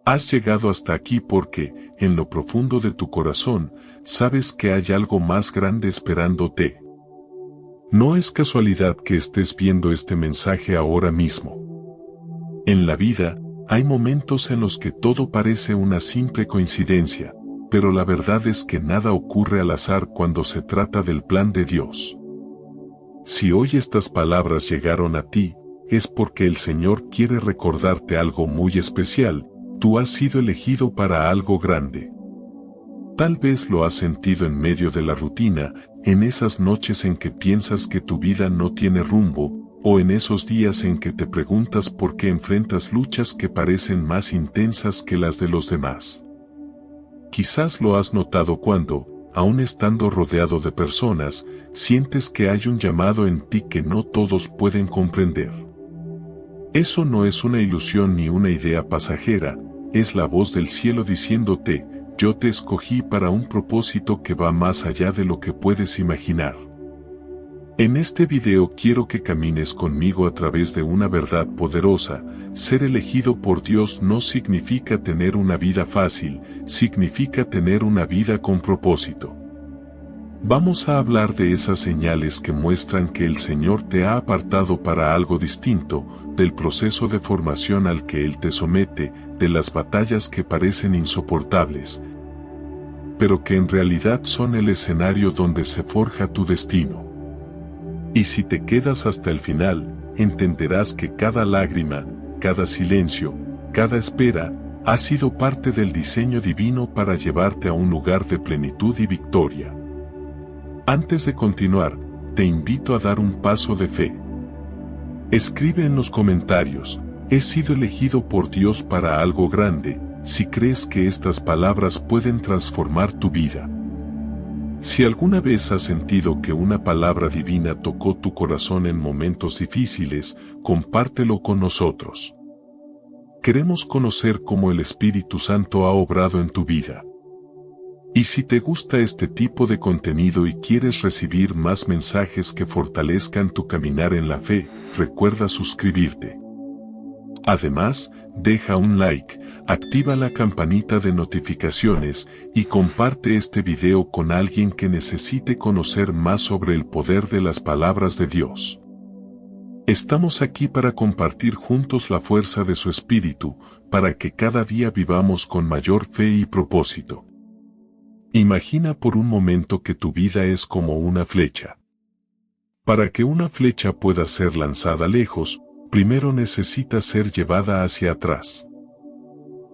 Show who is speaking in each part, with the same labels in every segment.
Speaker 1: Has llegado hasta aquí porque, en lo profundo de tu corazón, sabes que hay algo más grande esperándote. No es casualidad que estés viendo este mensaje ahora mismo. En la vida, hay momentos en los que todo parece una simple coincidencia, pero la verdad es que nada ocurre al azar cuando se trata del plan de Dios. Si hoy estas palabras llegaron a ti, es porque el Señor quiere recordarte algo muy especial. Tú has sido elegido para algo grande. Tal vez lo has sentido en medio de la rutina, en esas noches en que piensas que tu vida no tiene rumbo, o en esos días en que te preguntas por qué enfrentas luchas que parecen más intensas que las de los demás. Quizás lo has notado cuando, aun estando rodeado de personas, sientes que hay un llamado en ti que no todos pueden comprender. Eso no es una ilusión ni una idea pasajera, es la voz del cielo diciéndote, yo te escogí para un propósito que va más allá de lo que puedes imaginar. En este video quiero que camines conmigo a través de una verdad poderosa. Ser elegido por Dios no significa tener una vida fácil, significa tener una vida con propósito. Vamos a hablar de esas señales que muestran que el Señor te ha apartado para algo distinto, del proceso de formación al que Él te somete, de las batallas que parecen insoportables, pero que en realidad son el escenario donde se forja tu destino. Y si te quedas hasta el final, entenderás que cada lágrima, cada silencio, cada espera, ha sido parte del diseño divino para llevarte a un lugar de plenitud y victoria. Antes de continuar, te invito a dar un paso de fe. Escribe en los comentarios, he sido elegido por Dios para algo grande, si crees que estas palabras pueden transformar tu vida. Si alguna vez has sentido que una palabra divina tocó tu corazón en momentos difíciles, compártelo con nosotros. Queremos conocer cómo el Espíritu Santo ha obrado en tu vida. Y si te gusta este tipo de contenido y quieres recibir más mensajes que fortalezcan tu caminar en la fe, recuerda suscribirte. Además, deja un like, activa la campanita de notificaciones y comparte este video con alguien que necesite conocer más sobre el poder de las palabras de Dios. Estamos aquí para compartir juntos la fuerza de su Espíritu, para que cada día vivamos con mayor fe y propósito. Imagina por un momento que tu vida es como una flecha. Para que una flecha pueda ser lanzada lejos, primero necesita ser llevada hacia atrás.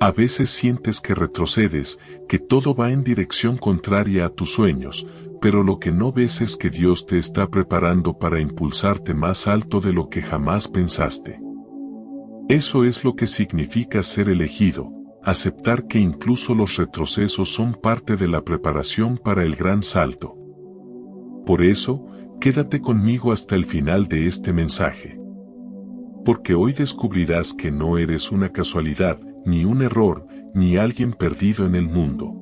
Speaker 1: A veces sientes que retrocedes, que todo va en dirección contraria a tus sueños, pero lo que no ves es que Dios te está preparando para impulsarte más alto de lo que jamás pensaste. Eso es lo que significa ser elegido. Aceptar que incluso los retrocesos son parte de la preparación para el gran salto. Por eso, quédate conmigo hasta el final de este mensaje. Porque hoy descubrirás que no eres una casualidad, ni un error, ni alguien perdido en el mundo.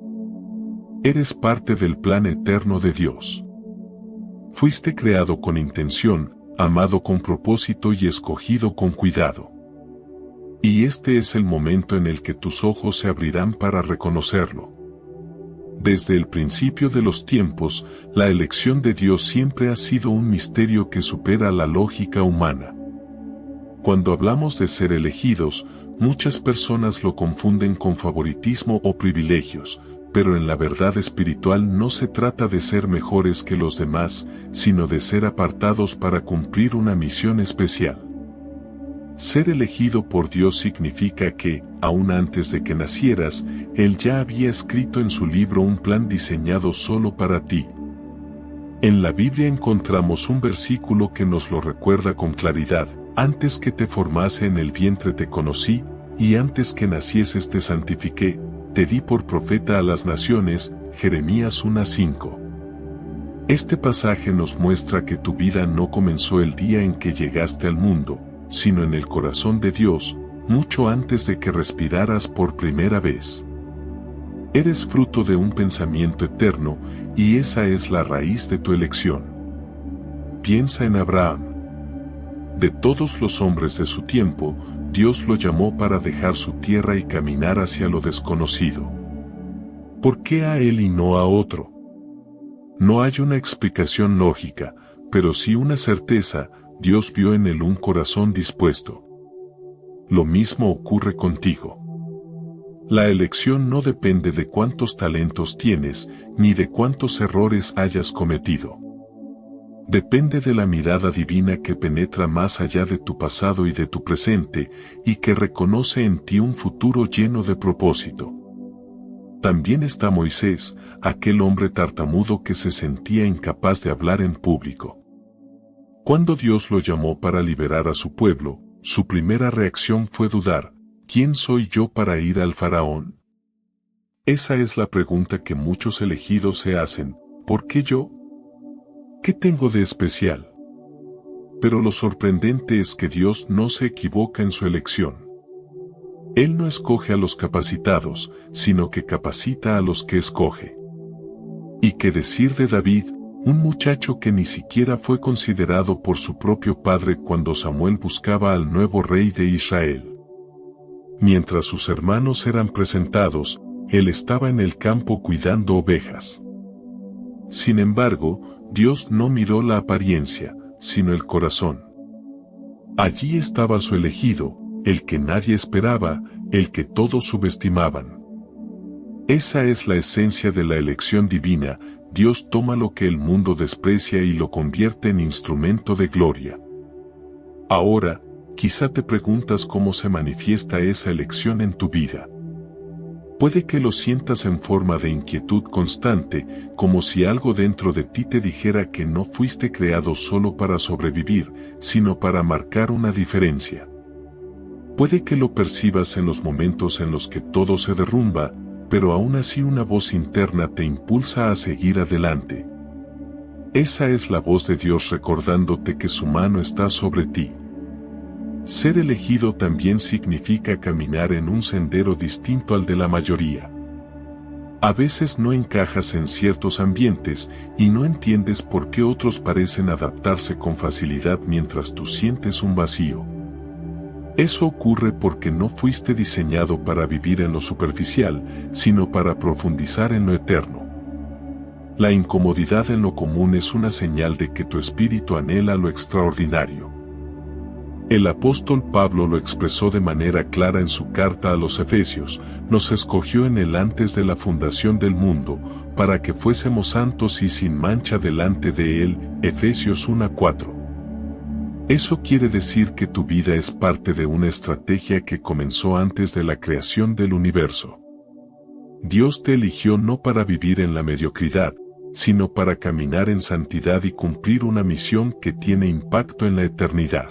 Speaker 1: Eres parte del plan eterno de Dios. Fuiste creado con intención, amado con propósito y escogido con cuidado. Y este es el momento en el que tus ojos se abrirán para reconocerlo. Desde el principio de los tiempos, la elección de Dios siempre ha sido un misterio que supera la lógica humana. Cuando hablamos de ser elegidos, muchas personas lo confunden con favoritismo o privilegios, pero en la verdad espiritual no se trata de ser mejores que los demás, sino de ser apartados para cumplir una misión especial. Ser elegido por Dios significa que, aún antes de que nacieras, Él ya había escrito en su libro un plan diseñado solo para ti. En la Biblia encontramos un versículo que nos lo recuerda con claridad: antes que te formase en el vientre te conocí, y antes que nacieses te santifiqué, te di por profeta a las naciones. Jeremías 1:5. Este pasaje nos muestra que tu vida no comenzó el día en que llegaste al mundo, sino en el corazón de Dios, mucho antes de que respiraras por primera vez. Eres fruto de un pensamiento eterno, y esa es la raíz de tu elección. Piensa en Abraham. De todos los hombres de su tiempo, Dios lo llamó para dejar su tierra y caminar hacia lo desconocido. ¿Por qué a él y no a otro? No hay una explicación lógica, pero sí una certeza: Dios vio en él un corazón dispuesto. Lo mismo ocurre contigo. La elección no depende de cuántos talentos tienes, ni de cuántos errores hayas cometido. Depende de la mirada divina que penetra más allá de tu pasado y de tu presente, y que reconoce en ti un futuro lleno de propósito. También está Moisés, aquel hombre tartamudo que se sentía incapaz de hablar en público. Cuando Dios lo llamó para liberar a su pueblo, su primera reacción fue dudar: ¿quién soy yo para ir al faraón? Esa es la pregunta que muchos elegidos se hacen: ¿por qué yo? ¿Qué tengo de especial? Pero lo sorprendente es que Dios no se equivoca en su elección. Él no escoge a los capacitados, sino que capacita a los que escoge. ¿Y qué decir de David, un muchacho que ni siquiera fue considerado por su propio padre cuando Samuel buscaba al nuevo rey de Israel? Mientras sus hermanos eran presentados, él estaba en el campo cuidando ovejas. Sin embargo, Dios no miró la apariencia, sino el corazón. Allí estaba su elegido, el que nadie esperaba, el que todos subestimaban. Esa es la esencia de la elección divina: Dios toma lo que el mundo desprecia y lo convierte en instrumento de gloria. Ahora, quizá te preguntas cómo se manifiesta esa elección en tu vida. Puede que lo sientas en forma de inquietud constante, como si algo dentro de ti te dijera que no fuiste creado solo para sobrevivir, sino para marcar una diferencia. Puede que lo percibas en los momentos en los que todo se derrumba, pero aún así una voz interna te impulsa a seguir adelante. Esa es la voz de Dios recordándote que su mano está sobre ti. Ser elegido también significa caminar en un sendero distinto al de la mayoría. A veces no encajas en ciertos ambientes y no entiendes por qué otros parecen adaptarse con facilidad mientras tú sientes un vacío. Eso ocurre porque no fuiste diseñado para vivir en lo superficial, sino para profundizar en lo eterno. La incomodidad en lo común es una señal de que tu espíritu anhela lo extraordinario. El apóstol Pablo lo expresó de manera clara en su carta a los Efesios: nos escogió en él antes de la fundación del mundo, para que fuésemos santos y sin mancha delante de él. Efesios 1:4. Eso quiere decir que tu vida es parte de una estrategia que comenzó antes de la creación del universo. Dios te eligió no para vivir en la mediocridad, sino para caminar en santidad y cumplir una misión que tiene impacto en la eternidad.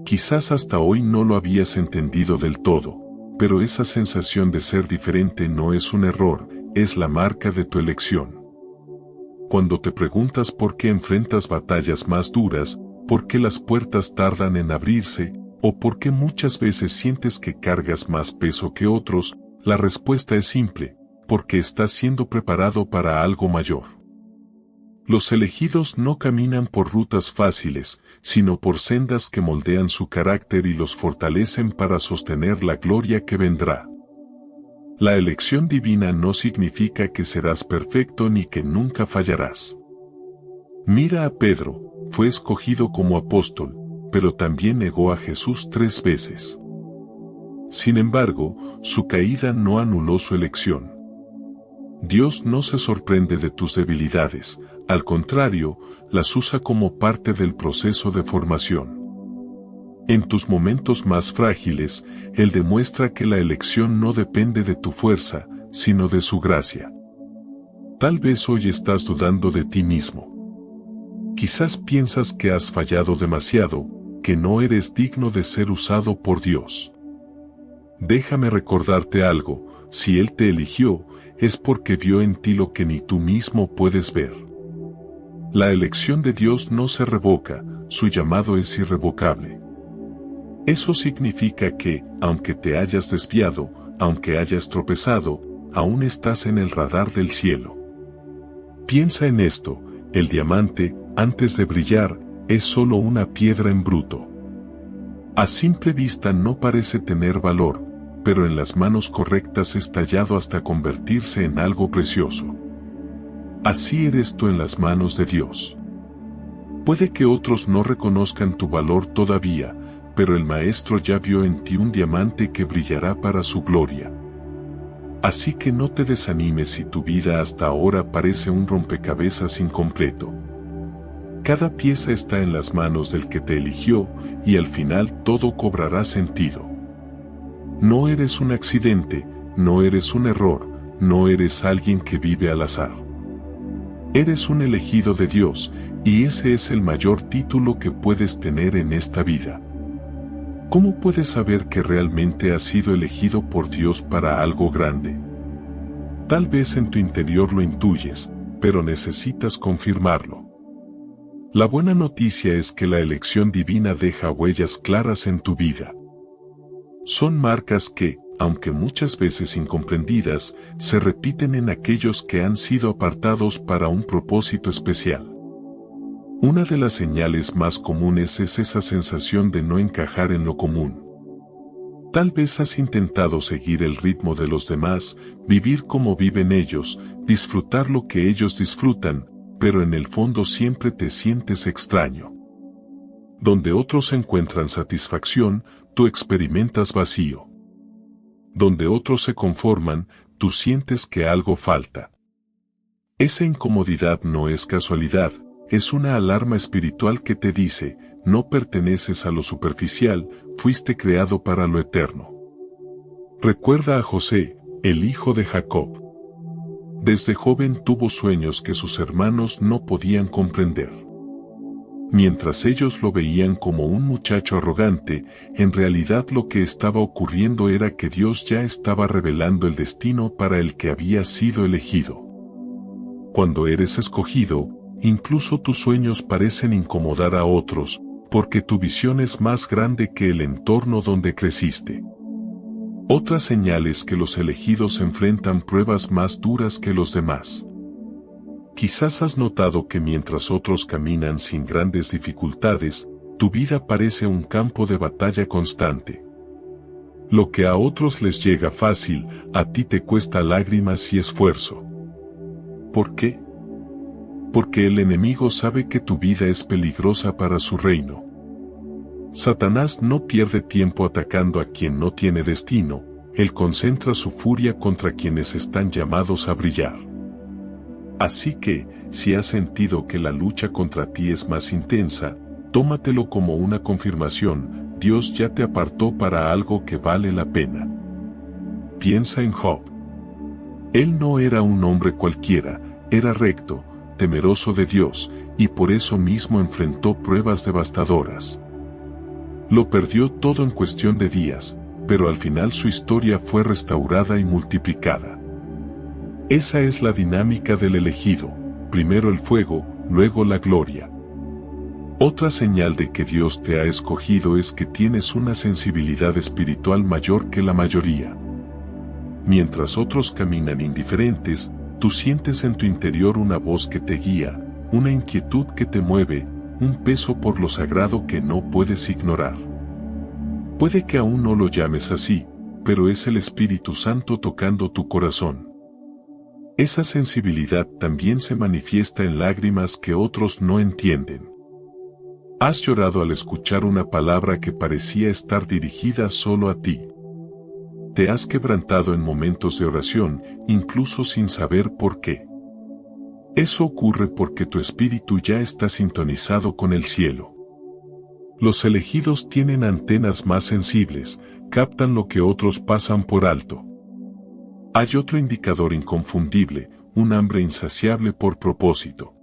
Speaker 1: Quizás hasta hoy no lo habías entendido del todo, pero esa sensación de ser diferente no es un error, es la marca de tu elección. Cuando te preguntas por qué enfrentas batallas más duras, por qué las puertas tardan en abrirse, o por qué muchas veces sientes que cargas más peso que otros, la respuesta es simple: porque estás siendo preparado para algo mayor. Los elegidos no caminan por rutas fáciles, sino por sendas que moldean su carácter y los fortalecen para sostener la gloria que vendrá. La elección divina no significa que serás perfecto ni que nunca fallarás. Mira a Pedro: fue escogido como apóstol, pero también negó a Jesús 3 veces. Sin embargo, su caída no anuló su elección. Dios no se sorprende de tus debilidades, al contrario, las usa como parte del proceso de formación. En tus momentos más frágiles, Él demuestra que la elección no depende de tu fuerza, sino de su gracia. Tal vez hoy estás dudando de ti mismo. Quizás piensas que has fallado demasiado, que no eres digno de ser usado por Dios. Déjame recordarte algo: si Él te eligió, es porque vio en ti lo que ni tú mismo puedes ver. La elección de Dios no se revoca, su llamado es irrevocable. Eso significa que, aunque te hayas desviado, aunque hayas tropezado, aún estás en el radar del cielo. Piensa en esto: el diamante, antes de brillar, es solo una piedra en bruto. A simple vista no parece tener valor, pero en las manos correctas es tallado hasta convertirse en algo precioso. Así eres tú en las manos de Dios. Puede que otros no reconozcan tu valor todavía, pero el Maestro ya vio en ti un diamante que brillará para su gloria. Así que no te desanimes si tu vida hasta ahora parece un rompecabezas incompleto. Cada pieza está en las manos del que te eligió, y al final todo cobrará sentido. No eres un accidente, no eres un error, no eres alguien que vive al azar. Eres un elegido de Dios, y ese es el mayor título que puedes tener en esta vida. ¿Cómo puedes saber que realmente has sido elegido por Dios para algo grande? Tal vez en tu interior lo intuyes, pero necesitas confirmarlo. La buena noticia es que la elección divina deja huellas claras en tu vida. Son marcas que, aunque muchas veces incomprendidas, se repiten en aquellos que han sido apartados para un propósito especial. Una de las señales más comunes es esa sensación de no encajar en lo común. Tal vez has intentado seguir el ritmo de los demás, vivir como viven ellos, disfrutar lo que ellos disfrutan, pero en el fondo siempre te sientes extraño. Donde otros encuentran satisfacción, tú experimentas vacío. Donde otros se conforman, tú sientes que algo falta. Esa incomodidad no es casualidad, es una alarma espiritual que te dice, no perteneces a lo superficial, fuiste creado para lo eterno. Recuerda a José, el hijo de Jacob. Desde joven tuvo sueños que sus hermanos no podían comprender. Mientras ellos lo veían como un muchacho arrogante, en realidad lo que estaba ocurriendo era que Dios ya estaba revelando el destino para el que había sido elegido. Cuando eres escogido, incluso tus sueños parecen incomodar a otros, porque tu visión es más grande que el entorno donde creciste. Otra señal es que los elegidos enfrentan pruebas más duras que los demás. Quizás has notado que mientras otros caminan sin grandes dificultades, tu vida parece un campo de batalla constante. Lo que a otros les llega fácil, a ti te cuesta lágrimas y esfuerzo. ¿Por qué? Porque el enemigo sabe que tu vida es peligrosa para su reino. Satanás no pierde tiempo atacando a quien no tiene destino, él concentra su furia contra quienes están llamados a brillar. Así que, si has sentido que la lucha contra ti es más intensa, tómatelo como una confirmación, Dios ya te apartó para algo que vale la pena. Piensa en Job. Él no era un hombre cualquiera, era recto, temeroso de Dios, y por eso mismo enfrentó pruebas devastadoras. Lo perdió todo en cuestión de días, pero al final su historia fue restaurada y multiplicada. Esa es la dinámica del elegido, primero el fuego, luego la gloria. Otra señal de que Dios te ha escogido es que tienes una sensibilidad espiritual mayor que la mayoría. Mientras otros caminan indiferentes, tú sientes en tu interior una voz que te guía, una inquietud que te mueve, un peso por lo sagrado que no puedes ignorar. Puede que aún no lo llames así, pero es el Espíritu Santo tocando tu corazón. Esa sensibilidad también se manifiesta en lágrimas que otros no entienden. Has llorado al escuchar una palabra que parecía estar dirigida solo a ti. Te has quebrantado en momentos de oración, incluso sin saber por qué. Eso ocurre porque tu espíritu ya está sintonizado con el cielo. Los elegidos tienen antenas más sensibles, captan lo que otros pasan por alto. Hay otro indicador inconfundible, un hambre insaciable por propósito.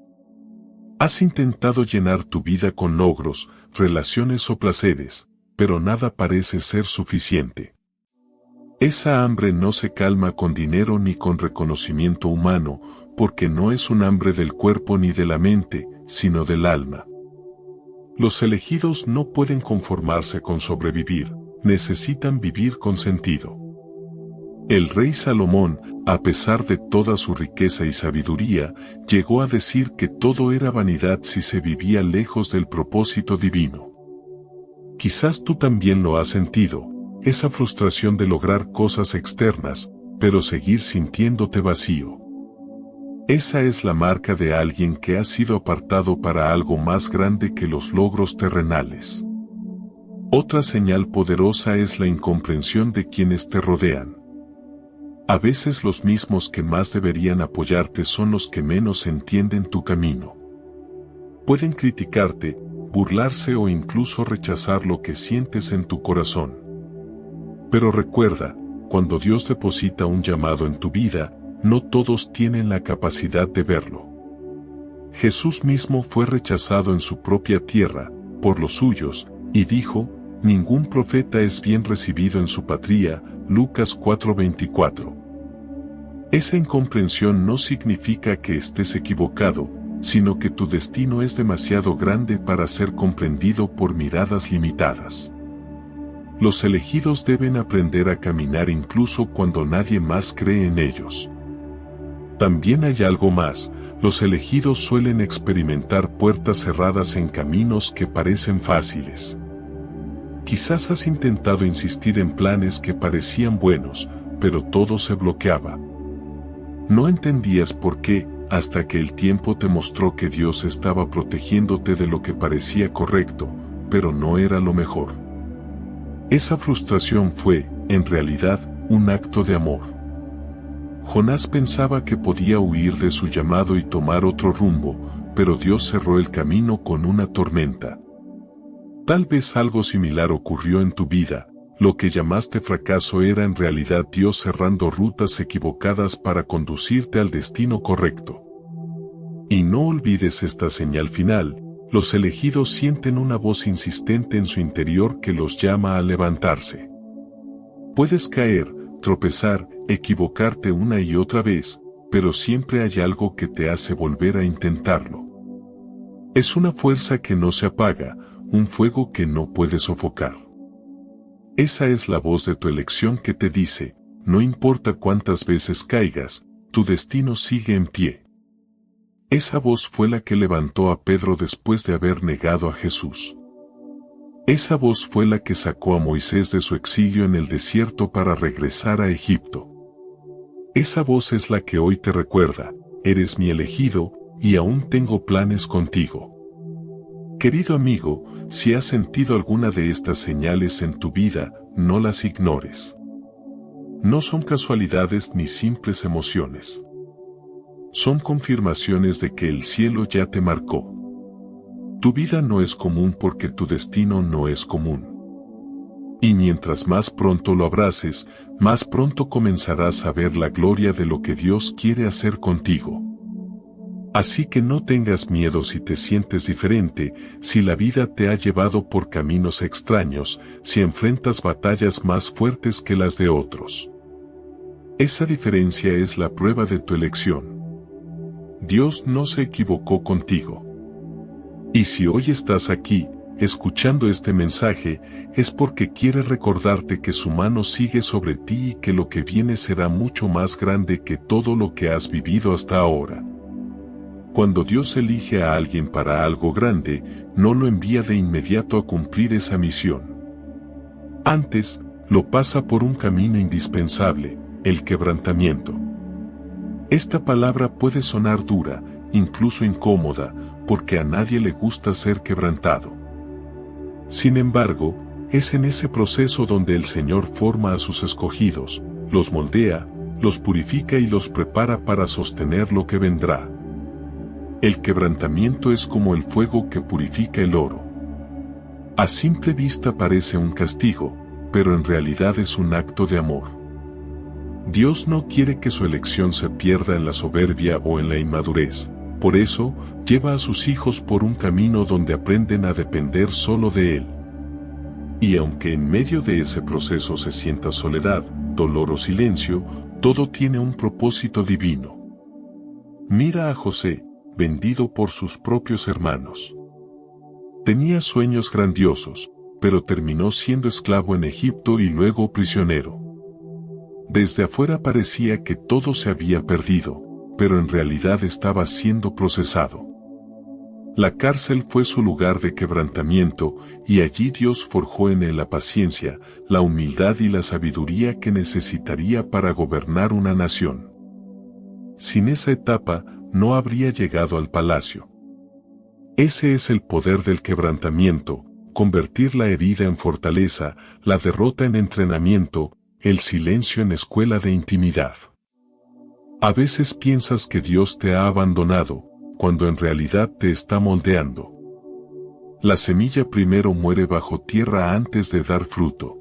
Speaker 1: Has intentado llenar tu vida con logros, relaciones o placeres, pero nada parece ser suficiente. Esa hambre no se calma con dinero ni con reconocimiento humano, porque no es un hambre del cuerpo ni de la mente, sino del alma. Los elegidos no pueden conformarse con sobrevivir, necesitan vivir con sentido. El rey Salomón, a pesar de toda su riqueza y sabiduría, llegó a decir que todo era vanidad si se vivía lejos del propósito divino. Quizás tú también lo has sentido, esa frustración de lograr cosas externas, pero seguir sintiéndote vacío. Esa es la marca de alguien que ha sido apartado para algo más grande que los logros terrenales. Otra señal poderosa es la incomprensión de quienes te rodean. A veces los mismos que más deberían apoyarte son los que menos entienden tu camino. Pueden criticarte, burlarse o incluso rechazar lo que sientes en tu corazón. Pero recuerda, cuando Dios deposita un llamado en tu vida, no todos tienen la capacidad de verlo. Jesús mismo fue rechazado en su propia tierra, por los suyos, y dijo, ningún profeta es bien recibido en su patria, Lucas 4:24. Esa incomprensión no significa que estés equivocado, sino que tu destino es demasiado grande para ser comprendido por miradas limitadas. Los elegidos deben aprender a caminar incluso cuando nadie más cree en ellos. También hay algo más, los elegidos suelen experimentar puertas cerradas en caminos que parecen fáciles. Quizás has intentado insistir en planes que parecían buenos, pero todo se bloqueaba. No entendías por qué, hasta que el tiempo te mostró que Dios estaba protegiéndote de lo que parecía correcto, pero no era lo mejor. Esa frustración fue, en realidad, un acto de amor. Jonás pensaba que podía huir de su llamado y tomar otro rumbo, pero Dios cerró el camino con una tormenta. Tal vez algo similar ocurrió en tu vida. Lo que llamaste fracaso era en realidad Dios cerrando rutas equivocadas para conducirte al destino correcto. Y no olvides esta señal final, los elegidos sienten una voz insistente en su interior que los llama a levantarse. Puedes caer, tropezar, equivocarte una y otra vez, pero siempre hay algo que te hace volver a intentarlo. Es una fuerza que no se apaga, un fuego que no puedes sofocar. Esa es la voz de tu elección que te dice, no importa cuántas veces caigas, tu destino sigue en pie. Esa voz fue la que levantó a Pedro después de haber negado a Jesús. Esa voz fue la que sacó a Moisés de su exilio en el desierto para regresar a Egipto. Esa voz es la que hoy te recuerda, eres mi elegido, y aún tengo planes contigo. Querido amigo, si has sentido alguna de estas señales en tu vida, no las ignores. No son casualidades ni simples emociones. Son confirmaciones de que el cielo ya te marcó. Tu vida no es común porque tu destino no es común. Y mientras más pronto lo abraces, más pronto comenzarás a ver la gloria de lo que Dios quiere hacer contigo. Así que no tengas miedo si te sientes diferente, si la vida te ha llevado por caminos extraños, si enfrentas batallas más fuertes que las de otros. Esa diferencia es la prueba de tu elección. Dios no se equivocó contigo. Y si hoy estás aquí, escuchando este mensaje, es porque quiere recordarte que su mano sigue sobre ti y que lo que viene será mucho más grande que todo lo que has vivido hasta ahora. Cuando Dios elige a alguien para algo grande, no lo envía de inmediato a cumplir esa misión. Antes, lo pasa por un camino indispensable, el quebrantamiento. Esta palabra puede sonar dura, incluso incómoda, porque a nadie le gusta ser quebrantado. Sin embargo, es en ese proceso donde el Señor forma a sus escogidos, los moldea, los purifica y los prepara para sostener lo que vendrá. El quebrantamiento es como el fuego que purifica el oro. A simple vista parece un castigo, pero en realidad es un acto de amor. Dios no quiere que su elección se pierda en la soberbia o en la inmadurez, por eso, lleva a sus hijos por un camino donde aprenden a depender solo de Él. Y aunque en medio de ese proceso se sienta soledad, dolor o silencio, todo tiene un propósito divino. Mira a José, vendido por sus propios hermanos. Tenía sueños grandiosos, pero terminó siendo esclavo en Egipto y luego prisionero. Desde afuera parecía que todo se había perdido, pero en realidad estaba siendo procesado. La cárcel fue su lugar de quebrantamiento, y allí Dios forjó en él la paciencia, la humildad y la sabiduría que necesitaría para gobernar una nación. Sin esa etapa, no habría llegado al palacio. Ese es el poder del quebrantamiento, convertir la herida en fortaleza, la derrota en entrenamiento, el silencio en escuela de intimidad. A veces piensas que Dios te ha abandonado, cuando en realidad te está moldeando. La semilla primero muere bajo tierra antes de dar fruto.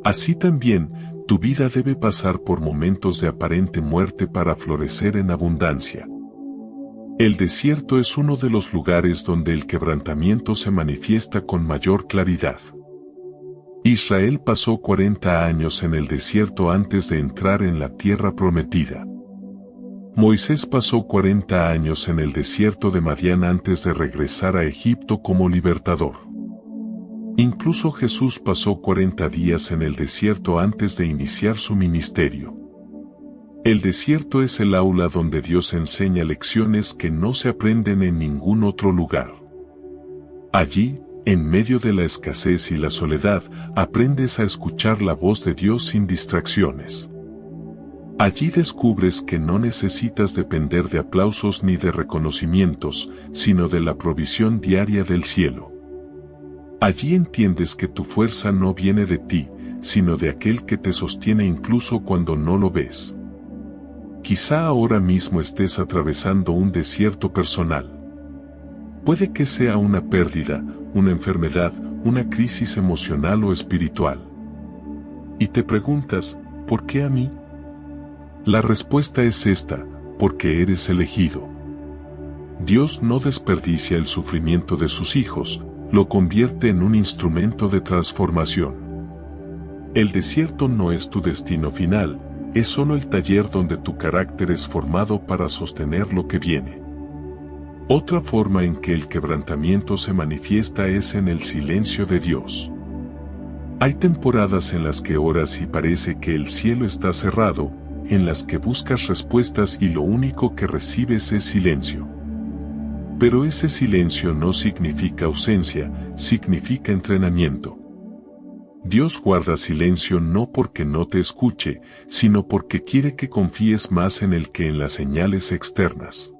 Speaker 1: Así también, tu vida debe pasar por momentos de aparente muerte para florecer en abundancia. El desierto es uno de los lugares donde el quebrantamiento se manifiesta con mayor claridad. Israel pasó 40 años en el desierto antes de entrar en la tierra prometida. Moisés pasó 40 años en el desierto de Madián antes de regresar a Egipto como libertador. Incluso Jesús pasó 40 días en el desierto antes de iniciar su ministerio. El desierto es el aula donde Dios enseña lecciones que no se aprenden en ningún otro lugar. Allí, en medio de la escasez y la soledad, aprendes a escuchar la voz de Dios sin distracciones. Allí descubres que no necesitas depender de aplausos ni de reconocimientos, sino de la provisión diaria del cielo. Allí entiendes que tu fuerza no viene de ti, sino de aquel que te sostiene incluso cuando no lo ves. Quizá ahora mismo estés atravesando un desierto personal. Puede que sea una pérdida, una enfermedad, una crisis emocional o espiritual. Y te preguntas, ¿por qué a mí? La respuesta es esta, porque eres elegido. Dios no desperdicia el sufrimiento de sus hijos, lo convierte en un instrumento de transformación. El desierto no es tu destino final, es solo el taller donde tu carácter es formado para sostener lo que viene. Otra forma en que el quebrantamiento se manifiesta es en el silencio de Dios. Hay temporadas en las que oras y parece que el cielo está cerrado, en las que buscas respuestas y lo único que recibes es silencio. Pero ese silencio no significa ausencia, significa entrenamiento. Dios guarda silencio no porque no te escuche, sino porque quiere que confíes más en Él que en las señales externas.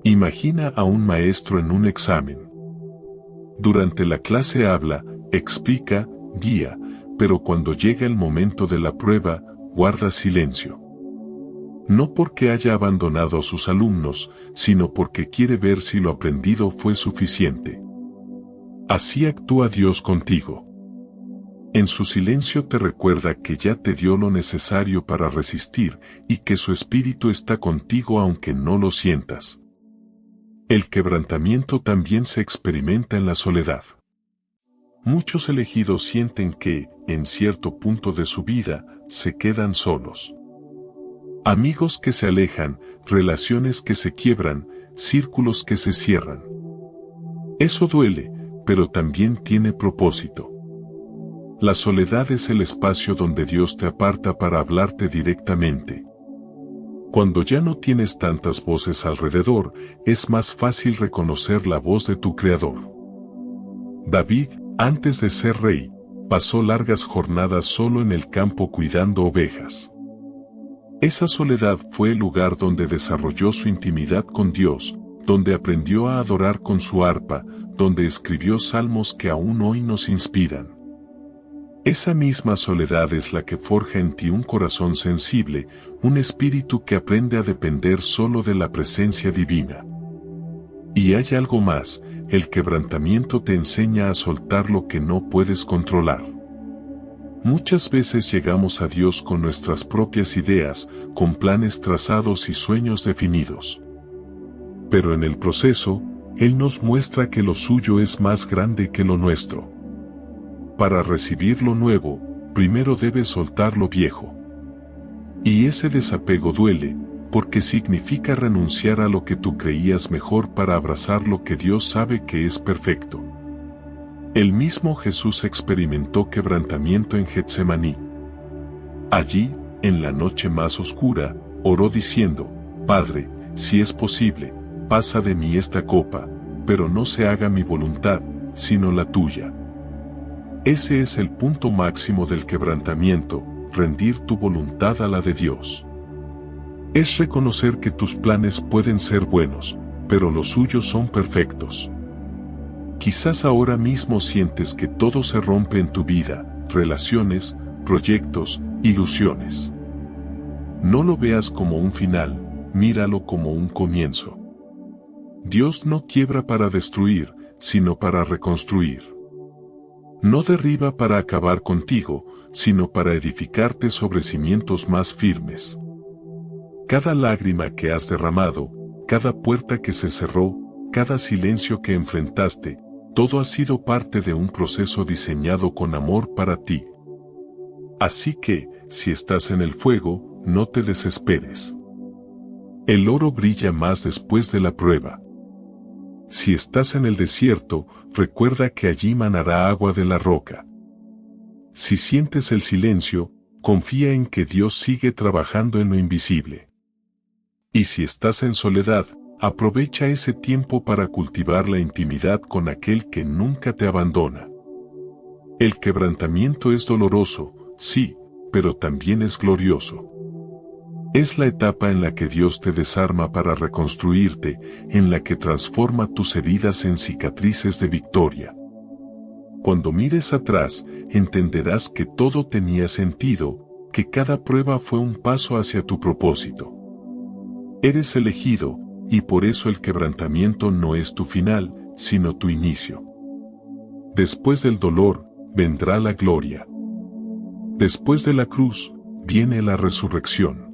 Speaker 1: Imagina a un maestro en un examen. Durante la clase habla, explica, guía, pero cuando llega el momento de la prueba, guarda silencio. No porque haya abandonado a sus alumnos, sino porque quiere ver si lo aprendido fue suficiente. Así actúa Dios contigo. En su silencio te recuerda que ya te dio lo necesario para resistir y que su espíritu está contigo aunque no lo sientas. El quebrantamiento también se experimenta en la soledad. Muchos elegidos sienten que, en cierto punto de su vida, se quedan solos. Amigos que se alejan, relaciones que se quiebran, círculos que se cierran. Eso duele, pero también tiene propósito. La soledad es el espacio donde Dios te aparta para hablarte directamente. Cuando ya no tienes tantas voces alrededor, es más fácil reconocer la voz de tu Creador. David, antes de ser rey, pasó largas jornadas solo en el campo cuidando ovejas. Esa soledad fue el lugar donde desarrolló su intimidad con Dios, donde aprendió a adorar con su arpa, donde escribió salmos que aún hoy nos inspiran. Esa misma soledad es la que forja en ti un corazón sensible, un espíritu que aprende a depender solo de la presencia divina. Y hay algo más, el quebrantamiento te enseña a soltar lo que no puedes controlar. Muchas veces llegamos a Dios con nuestras propias ideas, con planes trazados y sueños definidos. Pero en el proceso, Él nos muestra que lo suyo es más grande que lo nuestro. Para recibir lo nuevo, primero debes soltar lo viejo. Y ese desapego duele, porque significa renunciar a lo que tú creías mejor para abrazar lo que Dios sabe que es perfecto. El mismo Jesús experimentó quebrantamiento en Getsemaní. Allí, en la noche más oscura, oró diciendo, Padre, si es posible, pasa de mí esta copa, pero no se haga mi voluntad, sino la tuya. Ese es el punto máximo del quebrantamiento, rendir tu voluntad a la de Dios. Es reconocer que tus planes pueden ser buenos, pero los suyos son perfectos. Quizás ahora mismo sientes que todo se rompe en tu vida, relaciones, proyectos, ilusiones. No lo veas como un final, míralo como un comienzo. Dios no quiebra para destruir, sino para reconstruir. No derriba para acabar contigo, sino para edificarte sobre cimientos más firmes. Cada lágrima que has derramado, cada puerta que se cerró, cada silencio que enfrentaste, todo ha sido parte de un proceso diseñado con amor para ti. Así que, si estás en el fuego, no te desesperes. El oro brilla más después de la prueba. Si estás en el desierto, recuerda que allí manará agua de la roca. Si sientes el silencio, confía en que Dios sigue trabajando en lo invisible. Y si estás en soledad, aprovecha ese tiempo para cultivar la intimidad con aquel que nunca te abandona. El quebrantamiento es doloroso, sí, pero también es glorioso. Es la etapa en la que Dios te desarma para reconstruirte, en la que transforma tus heridas en cicatrices de victoria. Cuando mires atrás, entenderás que todo tenía sentido, que cada prueba fue un paso hacia tu propósito. Eres elegido, y por eso el quebrantamiento no es tu final, sino tu inicio. Después del dolor, vendrá la gloria. Después de la cruz, viene la resurrección.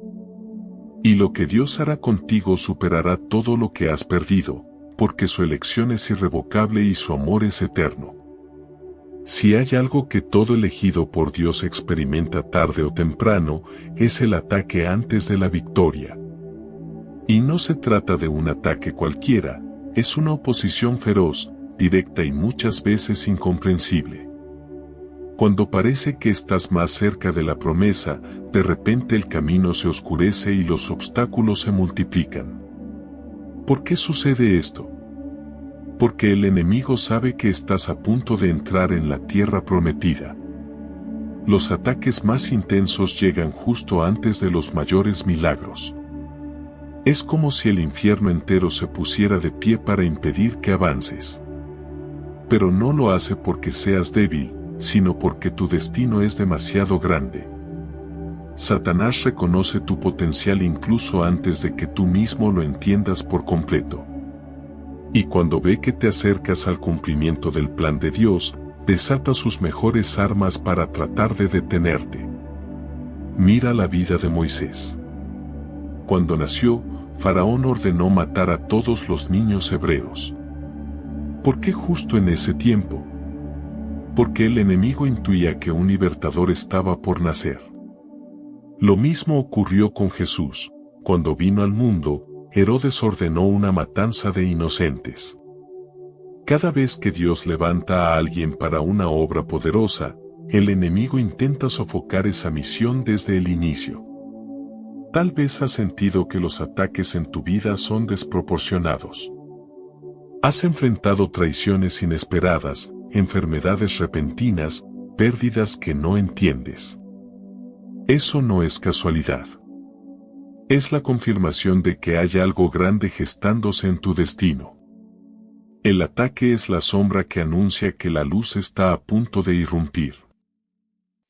Speaker 1: Y lo que Dios hará contigo superará todo lo que has perdido, porque su elección es irrevocable y su amor es eterno. Si hay algo que todo elegido por Dios experimenta tarde o temprano, es el ataque antes de la victoria. Y no se trata de un ataque cualquiera, es una oposición feroz, directa y muchas veces incomprensible. Cuando parece que estás más cerca de la promesa, de repente el camino se oscurece y los obstáculos se multiplican. ¿Por qué sucede esto? Porque el enemigo sabe que estás a punto de entrar en la tierra prometida. Los ataques más intensos llegan justo antes de los mayores milagros. Es como si el infierno entero se pusiera de pie para impedir que avances. Pero no lo hace porque seas débil, sino porque tu destino es demasiado grande. Satanás reconoce tu potencial incluso antes de que tú mismo lo entiendas por completo. Y cuando ve que te acercas al cumplimiento del plan de Dios, desata sus mejores armas para tratar de detenerte. Mira la vida de Moisés. Cuando nació, Faraón ordenó matar a todos los niños hebreos. ¿Por qué justo en ese tiempo? Porque el enemigo intuía que un libertador estaba por nacer. Lo mismo ocurrió con Jesús. Cuando vino al mundo, Herodes ordenó una matanza de inocentes. Cada vez que Dios levanta a alguien para una obra poderosa, el enemigo intenta sofocar esa misión desde el inicio. Tal vez has sentido que los ataques en tu vida son desproporcionados. Has enfrentado traiciones inesperadas, enfermedades repentinas, pérdidas que no entiendes. Eso no es casualidad. Es la confirmación de que hay algo grande gestándose en tu destino. El ataque es la sombra que anuncia que la luz está a punto de irrumpir.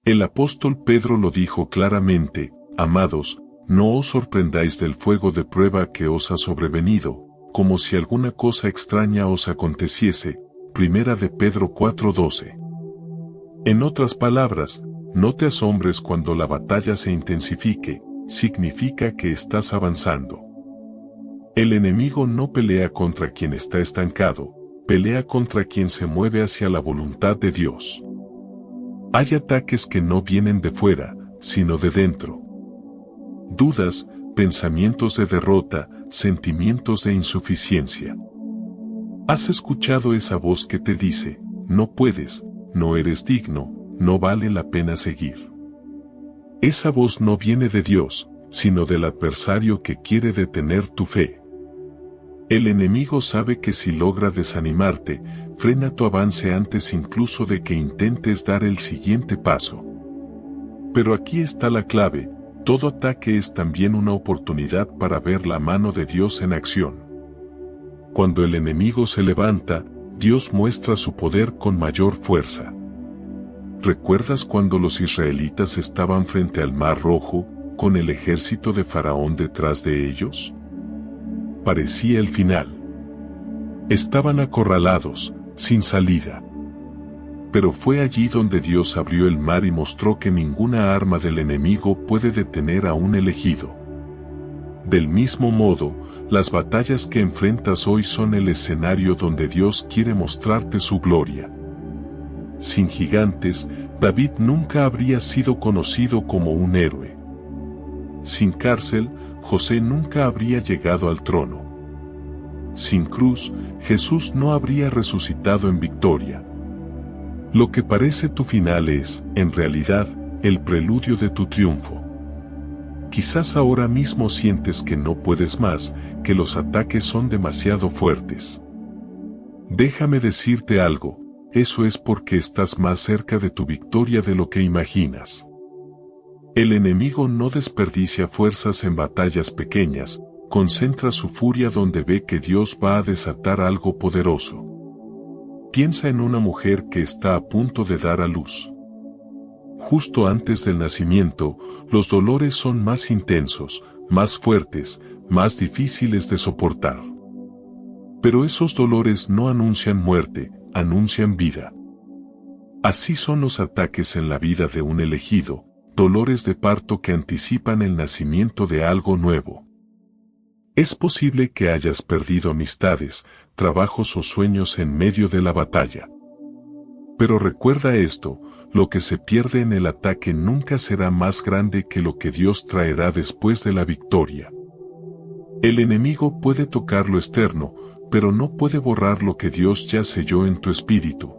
Speaker 1: El apóstol Pedro lo dijo claramente: amados, no os sorprendáis del fuego de prueba que os ha sobrevenido, como si alguna cosa extraña os aconteciese. Primera de Pedro 4:12. En otras palabras, no te asombres cuando la batalla se intensifique, significa que estás avanzando. El enemigo no pelea contra quien está estancado, pelea contra quien se mueve hacia la voluntad de Dios. Hay ataques que no vienen de fuera, sino de dentro. Dudas, pensamientos de derrota, sentimientos de insuficiencia. ¿Has escuchado esa voz que te dice: no puedes, no eres digno, no vale la pena seguir? Esa voz no viene de Dios, sino del adversario que quiere detener tu fe. El enemigo sabe que si logra desanimarte, frena tu avance antes incluso de que intentes dar el siguiente paso. Pero aquí está la clave: todo ataque es también una oportunidad para ver la mano de Dios en acción. Cuando el enemigo se levanta, Dios muestra su poder con mayor fuerza. ¿Recuerdas cuando los israelitas estaban frente al Mar Rojo, con el ejército de Faraón detrás de ellos? Parecía el final. Estaban acorralados, sin salida. Pero fue allí donde Dios abrió el mar y mostró que ninguna arma del enemigo puede detener a un elegido. Del mismo modo, las batallas que enfrentas hoy son el escenario donde Dios quiere mostrarte su gloria. Sin gigantes, David nunca habría sido conocido como un héroe. Sin cárcel, José nunca habría llegado al trono. Sin cruz, Jesús no habría resucitado en victoria. Lo que parece tu final es, en realidad, el preludio de tu triunfo. Quizás ahora mismo sientes que no puedes más, que los ataques son demasiado fuertes. Déjame decirte algo: eso es porque estás más cerca de tu victoria de lo que imaginas. El enemigo no desperdicia fuerzas en batallas pequeñas, concentra su furia donde ve que Dios va a desatar algo poderoso. Piensa en una mujer que está a punto de dar a luz. Justo antes del nacimiento, los dolores son más intensos, más fuertes, más difíciles de soportar. Pero esos dolores no anuncian muerte, anuncian vida. Así son los ataques en la vida de un elegido, dolores de parto que anticipan el nacimiento de algo nuevo. Es posible que hayas perdido amistades, trabajos o sueños en medio de la batalla. Pero recuerda esto: lo que se pierde en el ataque nunca será más grande que lo que Dios traerá después de la victoria. El enemigo puede tocar lo externo, pero no puede borrar lo que Dios ya selló en tu espíritu.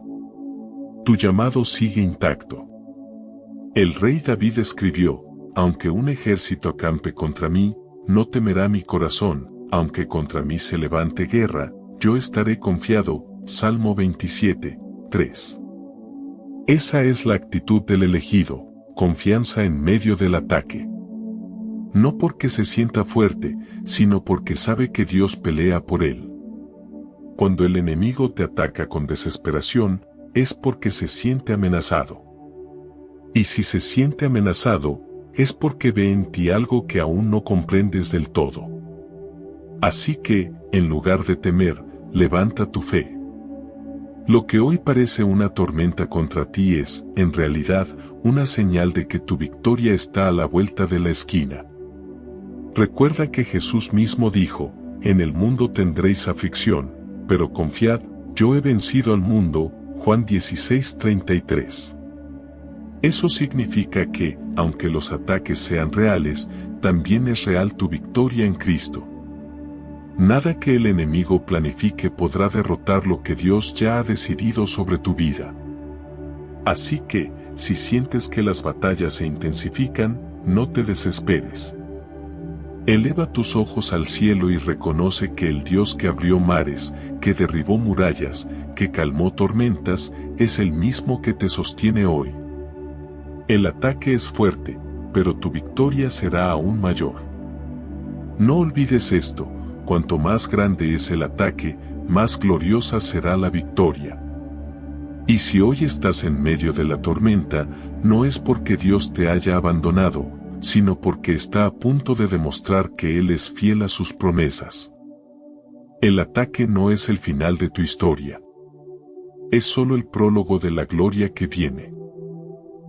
Speaker 1: Tu llamado sigue intacto. El rey David escribió: aunque un ejército acampe contra mí, no temerá mi corazón; aunque contra mí se levante guerra, yo estaré confiado. Salmo 27, 3. Esa es la actitud del elegido: confianza en medio del ataque. No porque se sienta fuerte, sino porque sabe que Dios pelea por él. Cuando el enemigo te ataca con desesperación, es porque se siente amenazado. Y si se siente amenazado, es porque ve en ti algo que aún no comprendes del todo. Así que, en lugar de temer, levanta tu fe. Lo que hoy parece una tormenta contra ti es, en realidad, una señal de que tu victoria está a la vuelta de la esquina. Recuerda que Jesús mismo dijo: en el mundo tendréis aflicción, pero confiad, yo he vencido al mundo. Juan 16:33. Eso significa que, aunque los ataques sean reales, también es real tu victoria en Cristo. Nada que el enemigo planifique podrá derrotar lo que Dios ya ha decidido sobre tu vida. Así que, si sientes que las batallas se intensifican, no te desesperes. Eleva tus ojos al cielo y reconoce que el Dios que abrió mares, que derribó murallas, que calmó tormentas, es el mismo que te sostiene hoy. El ataque es fuerte, pero tu victoria será aún mayor. No olvides esto: cuanto más grande es el ataque, más gloriosa será la victoria. Y si hoy estás en medio de la tormenta, no es porque Dios te haya abandonado, sino porque está a punto de demostrar que Él es fiel a sus promesas. El ataque no es el final de tu historia. Es solo el prólogo de la gloria que viene.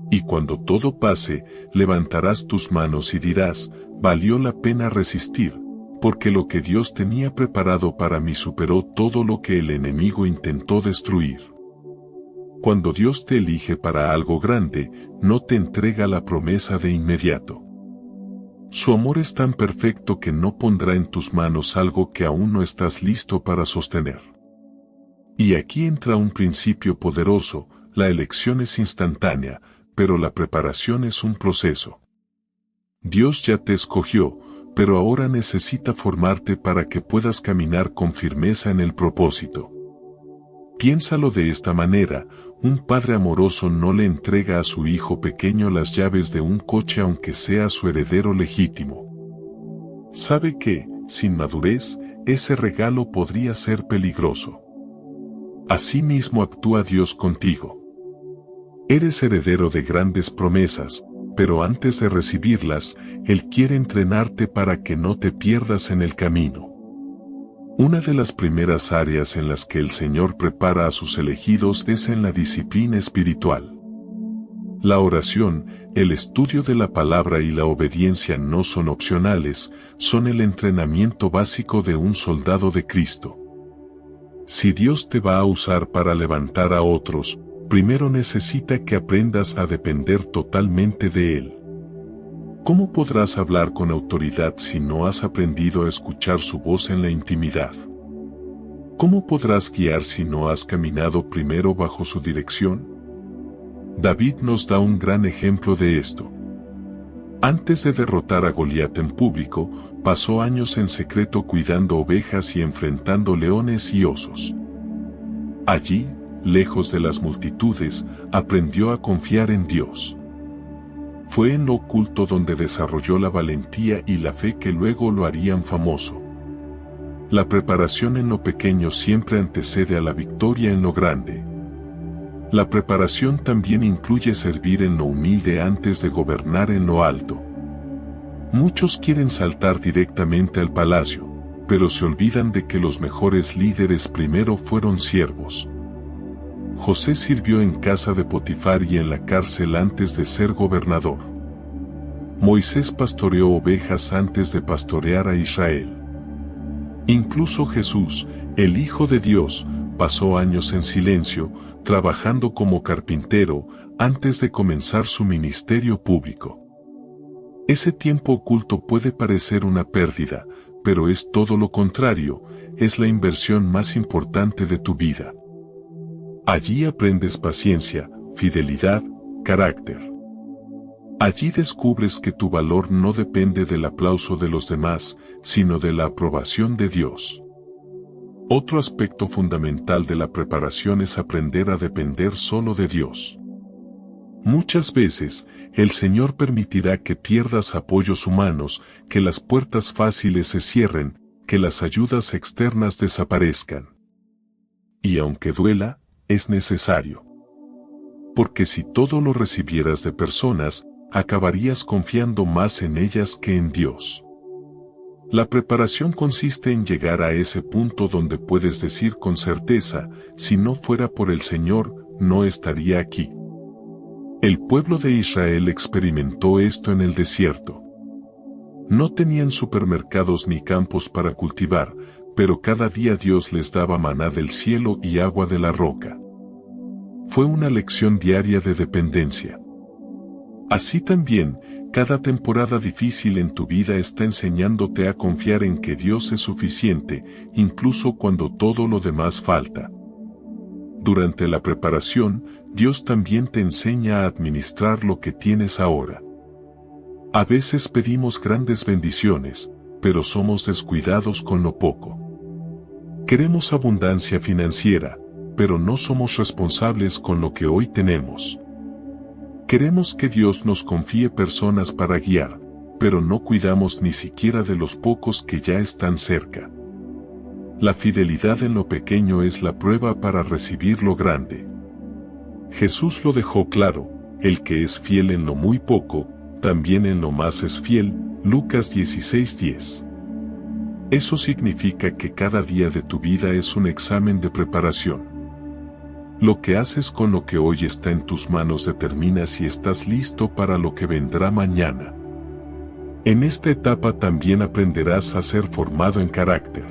Speaker 1: Y cuando todo pase, levantarás tus manos y dirás: valió la pena resistir, porque lo que Dios tenía preparado para mí superó todo lo que el enemigo intentó destruir. Cuando Dios te elige para algo grande, no te entrega la promesa de inmediato. Su amor es tan perfecto que no pondrá en tus manos algo que aún no estás listo para sostener. Y aquí entra un principio poderoso: la elección es instantánea, pero la preparación es un proceso. Dios ya te escogió, pero ahora necesita formarte para que puedas caminar con firmeza en el propósito. Piénsalo de esta manera: un padre amoroso no le entrega a su hijo pequeño las llaves de un coche aunque sea su heredero legítimo. Sabe que, sin madurez, ese regalo podría ser peligroso. Asimismo actúa Dios contigo. Eres heredero de grandes promesas, pero antes de recibirlas, Él quiere entrenarte para que no te pierdas en el camino. Una de las primeras áreas en las que el Señor prepara a sus elegidos es en la disciplina espiritual. La oración, el estudio de la palabra y la obediencia no son opcionales, son el entrenamiento básico de un soldado de Cristo. Si Dios te va a usar para levantar a otros, primero necesita que aprendas a depender totalmente de Él. ¿Cómo podrás hablar con autoridad si no has aprendido a escuchar su voz en la intimidad? ¿Cómo podrás guiar si no has caminado primero bajo su dirección? David nos da un gran ejemplo de esto. Antes de derrotar a Goliat en público, pasó años en secreto cuidando ovejas y enfrentando leones y osos. Allí, lejos de las multitudes, aprendió a confiar en Dios. Fue en lo oculto donde desarrolló la valentía y la fe que luego lo harían famoso. La preparación en lo pequeño siempre antecede a la victoria en lo grande. La preparación también incluye servir en lo humilde antes de gobernar en lo alto. Muchos quieren saltar directamente al palacio, pero se olvidan de que los mejores líderes primero fueron siervos. José sirvió en casa de Potifar y en la cárcel antes de ser gobernador. Moisés pastoreó ovejas antes de pastorear a Israel. Incluso Jesús, el Hijo de Dios, pasó años en silencio, trabajando como carpintero, antes de comenzar su ministerio público. Ese tiempo oculto puede parecer una pérdida, pero es todo lo contrario, es la inversión más importante de tu vida. Allí aprendes paciencia, fidelidad, carácter. Allí descubres que tu valor no depende del aplauso de los demás, sino de la aprobación de Dios. Otro aspecto fundamental de la preparación es aprender a depender solo de Dios. Muchas veces, el Señor permitirá que pierdas apoyos humanos, que las puertas fáciles se cierren, que las ayudas externas desaparezcan. Y aunque duela, es necesario. Porque si todo lo recibieras de personas, acabarías confiando más en ellas que en Dios. La preparación consiste en llegar a ese punto donde puedes decir con certeza: si no fuera por el Señor, no estaría aquí. El pueblo de Israel experimentó esto en el desierto. No tenían supermercados ni campos para cultivar, pero cada día Dios les daba maná del cielo y agua de la roca. Fue una lección diaria de dependencia. Así también, cada temporada difícil en tu vida está enseñándote a confiar en que Dios es suficiente, incluso cuando todo lo demás falta. Durante la preparación, Dios también te enseña a administrar lo que tienes ahora. A veces pedimos grandes bendiciones, pero somos descuidados con lo poco. Queremos abundancia financiera, pero no somos responsables con lo que hoy tenemos. Queremos que Dios nos confíe personas para guiar, pero no cuidamos ni siquiera de los pocos que ya están cerca. La fidelidad en lo pequeño es la prueba para recibir lo grande. Jesús lo dejó claro: el que es fiel en lo muy poco, también en lo más es fiel. Lucas 16:10. Eso significa que cada día de tu vida es un examen de preparación. Lo que haces con lo que hoy está en tus manos determina si estás listo para lo que vendrá mañana. En esta etapa también aprenderás a ser formado en carácter.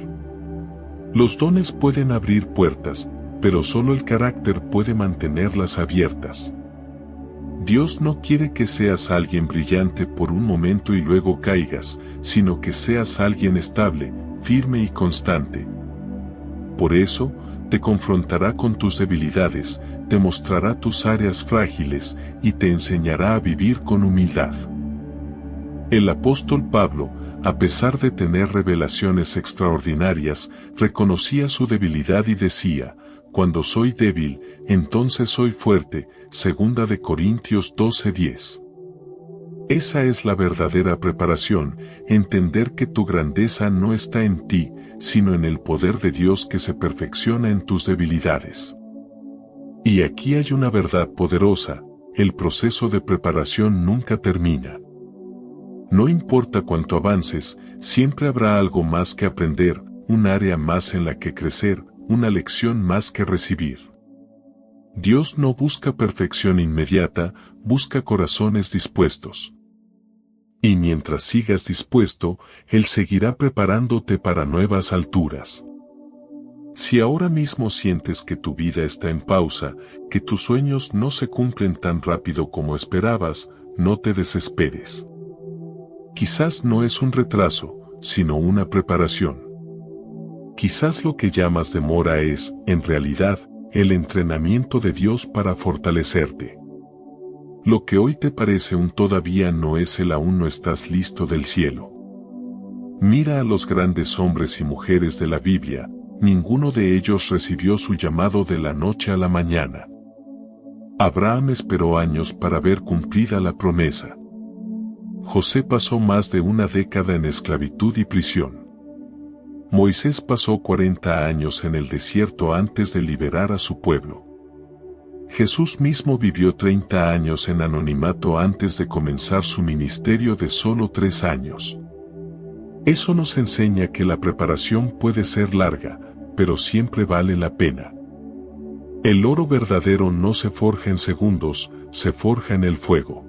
Speaker 1: Los dones pueden abrir puertas, pero solo el carácter puede mantenerlas abiertas. Dios no quiere que seas alguien brillante por un momento y luego caigas, sino que seas alguien estable, firme y constante. Por eso, te confrontará con tus debilidades, te mostrará tus áreas frágiles y te enseñará a vivir con humildad. El apóstol Pablo, a pesar de tener revelaciones extraordinarias, reconocía su debilidad y decía, cuando soy débil, entonces soy fuerte, 2 de Corintios 12:10. Esa es la verdadera preparación, entender que tu grandeza no está en ti, sino en el poder de Dios que se perfecciona en tus debilidades. Y aquí hay una verdad poderosa, el proceso de preparación nunca termina. No importa cuánto avances, siempre habrá algo más que aprender, un área más en la que crecer, una lección más que recibir. Dios no busca perfección inmediata, busca corazones dispuestos. Y mientras sigas dispuesto, Él seguirá preparándote para nuevas alturas. Si ahora mismo sientes que tu vida está en pausa, que tus sueños no se cumplen tan rápido como esperabas, no te desesperes. Quizás no es un retraso, sino una preparación. Quizás lo que llamas demora es, en realidad, el entrenamiento de Dios para fortalecerte. Lo que hoy te parece un todavía no es el aún no estás listo del cielo. Mira a los grandes hombres y mujeres de la Biblia, ninguno de ellos recibió su llamado de la noche a la mañana. Abraham esperó años para ver cumplida la promesa. José pasó más de una década en esclavitud y prisión. Moisés pasó 40 años en el desierto antes de liberar a su pueblo. Jesús mismo vivió 30 años en anonimato antes de comenzar su ministerio de solo 3 años. Eso nos enseña que la preparación puede ser larga, pero siempre vale la pena. El oro verdadero no se forja en segundos, se forja en el fuego.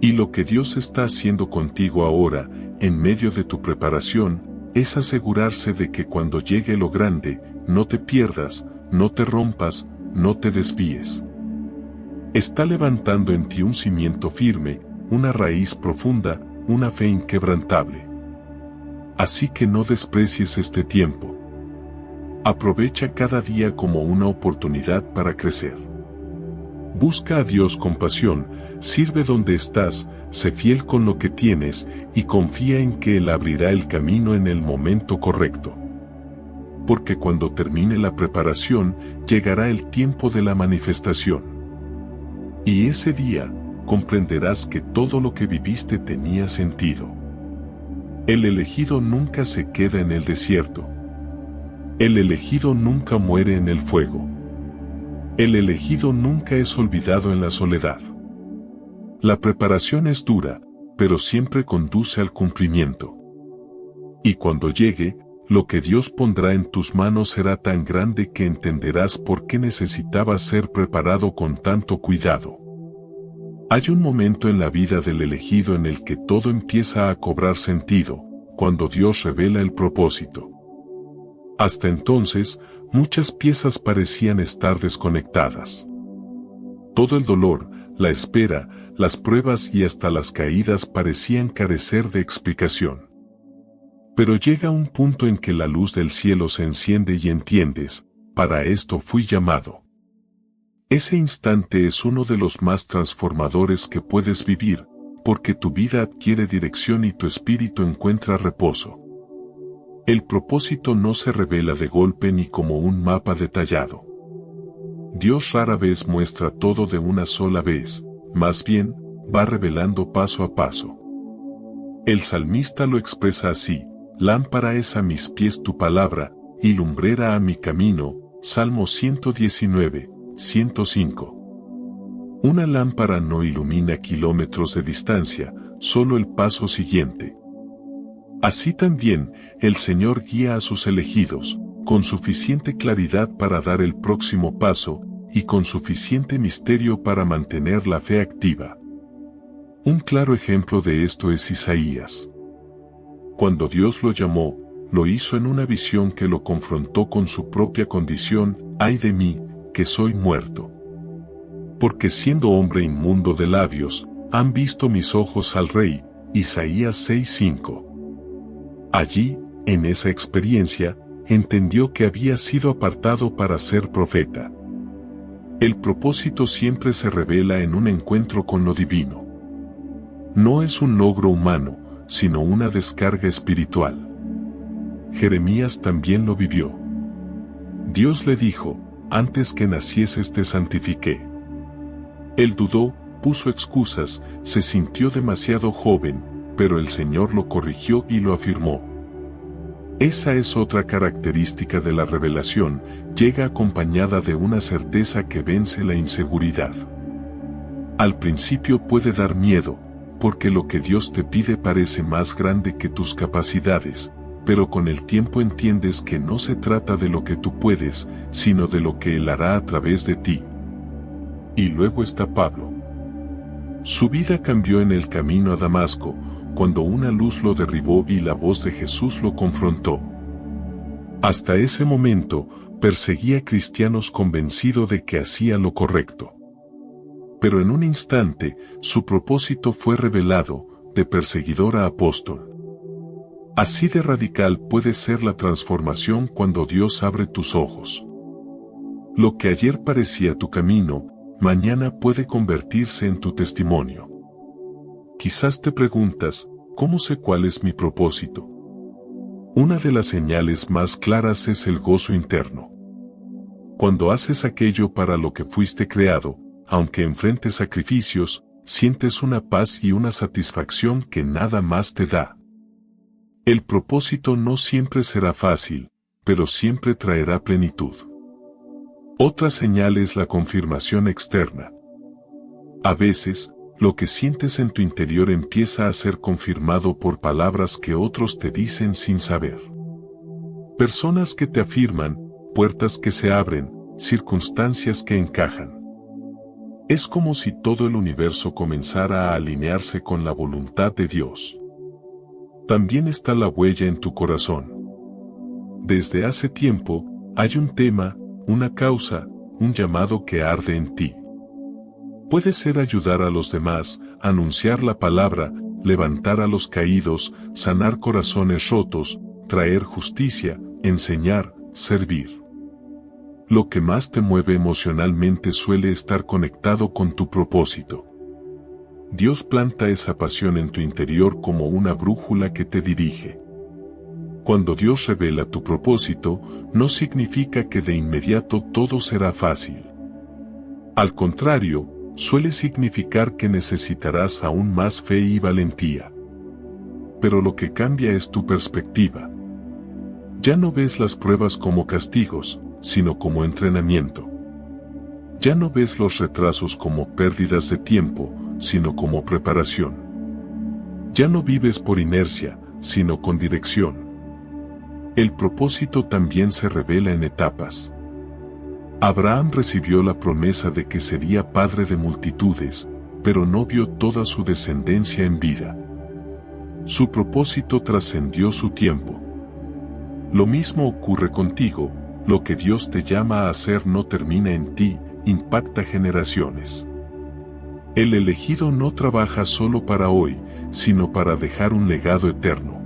Speaker 1: Y lo que Dios está haciendo contigo ahora, en medio de tu preparación, es asegurarse de que cuando llegue lo grande, no te pierdas, no te rompas, no te desvíes. Está levantando en ti un cimiento firme, una raíz profunda, una fe inquebrantable. Así que no desprecies este tiempo. Aprovecha cada día como una oportunidad para crecer. Busca a Dios con pasión, sirve donde estás, sé fiel con lo que tienes y confía en que Él abrirá el camino en el momento correcto. Porque cuando termine la preparación, llegará el tiempo de la manifestación. Y ese día, comprenderás que todo lo que viviste tenía sentido. El elegido nunca se queda en el desierto. El elegido nunca muere en el fuego. El elegido nunca es olvidado en la soledad. La preparación es dura, pero siempre conduce al cumplimiento. Y cuando llegue, lo que Dios pondrá en tus manos será tan grande que entenderás por qué necesitabas ser preparado con tanto cuidado. Hay un momento en la vida del elegido en el que todo empieza a cobrar sentido, cuando Dios revela el propósito. Hasta entonces, muchas piezas parecían estar desconectadas. Todo el dolor, la espera, las pruebas y hasta las caídas parecían carecer de explicación. Pero llega un punto en que la luz del cielo se enciende y entiendes, para esto fui llamado. Ese instante es uno de los más transformadores que puedes vivir, porque tu vida adquiere dirección y tu espíritu encuentra reposo. El propósito no se revela de golpe ni como un mapa detallado. Dios rara vez muestra todo de una sola vez, más bien, va revelando paso a paso. El salmista lo expresa así: lámpara es a mis pies tu palabra, y lumbrera a mi camino. Salmo 119, 105. Una lámpara no ilumina kilómetros de distancia, solo el paso siguiente. Así también, el Señor guía a sus elegidos, con suficiente claridad para dar el próximo paso, y con suficiente misterio para mantener la fe activa. Un claro ejemplo de esto es Isaías. Cuando Dios lo llamó, lo hizo en una visión que lo confrontó con su propia condición: ay de mí, que soy muerto. Porque siendo hombre inmundo de labios, han visto mis ojos al Rey. Isaías 6:5. Allí, en esa experiencia, entendió que había sido apartado para ser profeta. El propósito siempre se revela en un encuentro con lo divino. No es un logro humano, sino una descarga espiritual. Jeremías también lo vivió. Dios le dijo, antes que nacieses te santifiqué. Él dudó, puso excusas, se sintió demasiado joven, pero el Señor lo corrigió y lo afirmó. Esa es otra característica de la revelación, llega acompañada de una certeza que vence la inseguridad. Al principio puede dar miedo, porque lo que Dios te pide parece más grande que tus capacidades, pero con el tiempo entiendes que no se trata de lo que tú puedes, sino de lo que Él hará a través de ti. Y luego está Pablo. Su vida cambió en el camino a Damasco, cuando una luz lo derribó y la voz de Jesús lo confrontó. Hasta ese momento, perseguía cristianos convencido de que hacía lo correcto. Pero en un instante, su propósito fue revelado, de perseguidor a apóstol. Así de radical puede ser la transformación cuando Dios abre tus ojos. Lo que ayer parecía tu camino, mañana puede convertirse en tu testimonio. Quizás te preguntas, ¿cómo sé cuál es mi propósito? Una de las señales más claras es el gozo interno. Cuando haces aquello para lo que fuiste creado, aunque enfrentes sacrificios, sientes una paz y una satisfacción que nada más te da. El propósito no siempre será fácil, pero siempre traerá plenitud. Otra señal es la confirmación externa. A veces, lo que sientes en tu interior empieza a ser confirmado por palabras que otros te dicen sin saber. Personas que te afirman, puertas que se abren, circunstancias que encajan. Es como si todo el universo comenzara a alinearse con la voluntad de Dios. También está la huella en tu corazón. Desde hace tiempo, hay un tema, una causa, un llamado que arde en ti. Puede ser ayudar a los demás, anunciar la palabra, levantar a los caídos, sanar corazones rotos, traer justicia, enseñar, servir. Lo que más te mueve emocionalmente suele estar conectado con tu propósito. Dios planta esa pasión en tu interior como una brújula que te dirige. Cuando Dios revela tu propósito, no significa que de inmediato todo será fácil. Al contrario, suele significar que necesitarás aún más fe y valentía. Pero lo que cambia es tu perspectiva. Ya no ves las pruebas como castigos, sino como entrenamiento. Ya no ves los retrasos como pérdidas de tiempo, sino como preparación. Ya no vives por inercia, sino con dirección. El propósito también se revela en etapas. Abraham recibió la promesa de que sería padre de multitudes, pero no vio toda su descendencia en vida. Su propósito trascendió su tiempo. Lo mismo ocurre contigo, lo que Dios te llama a hacer no termina en ti, impacta generaciones. El elegido no trabaja solo para hoy, sino para dejar un legado eterno.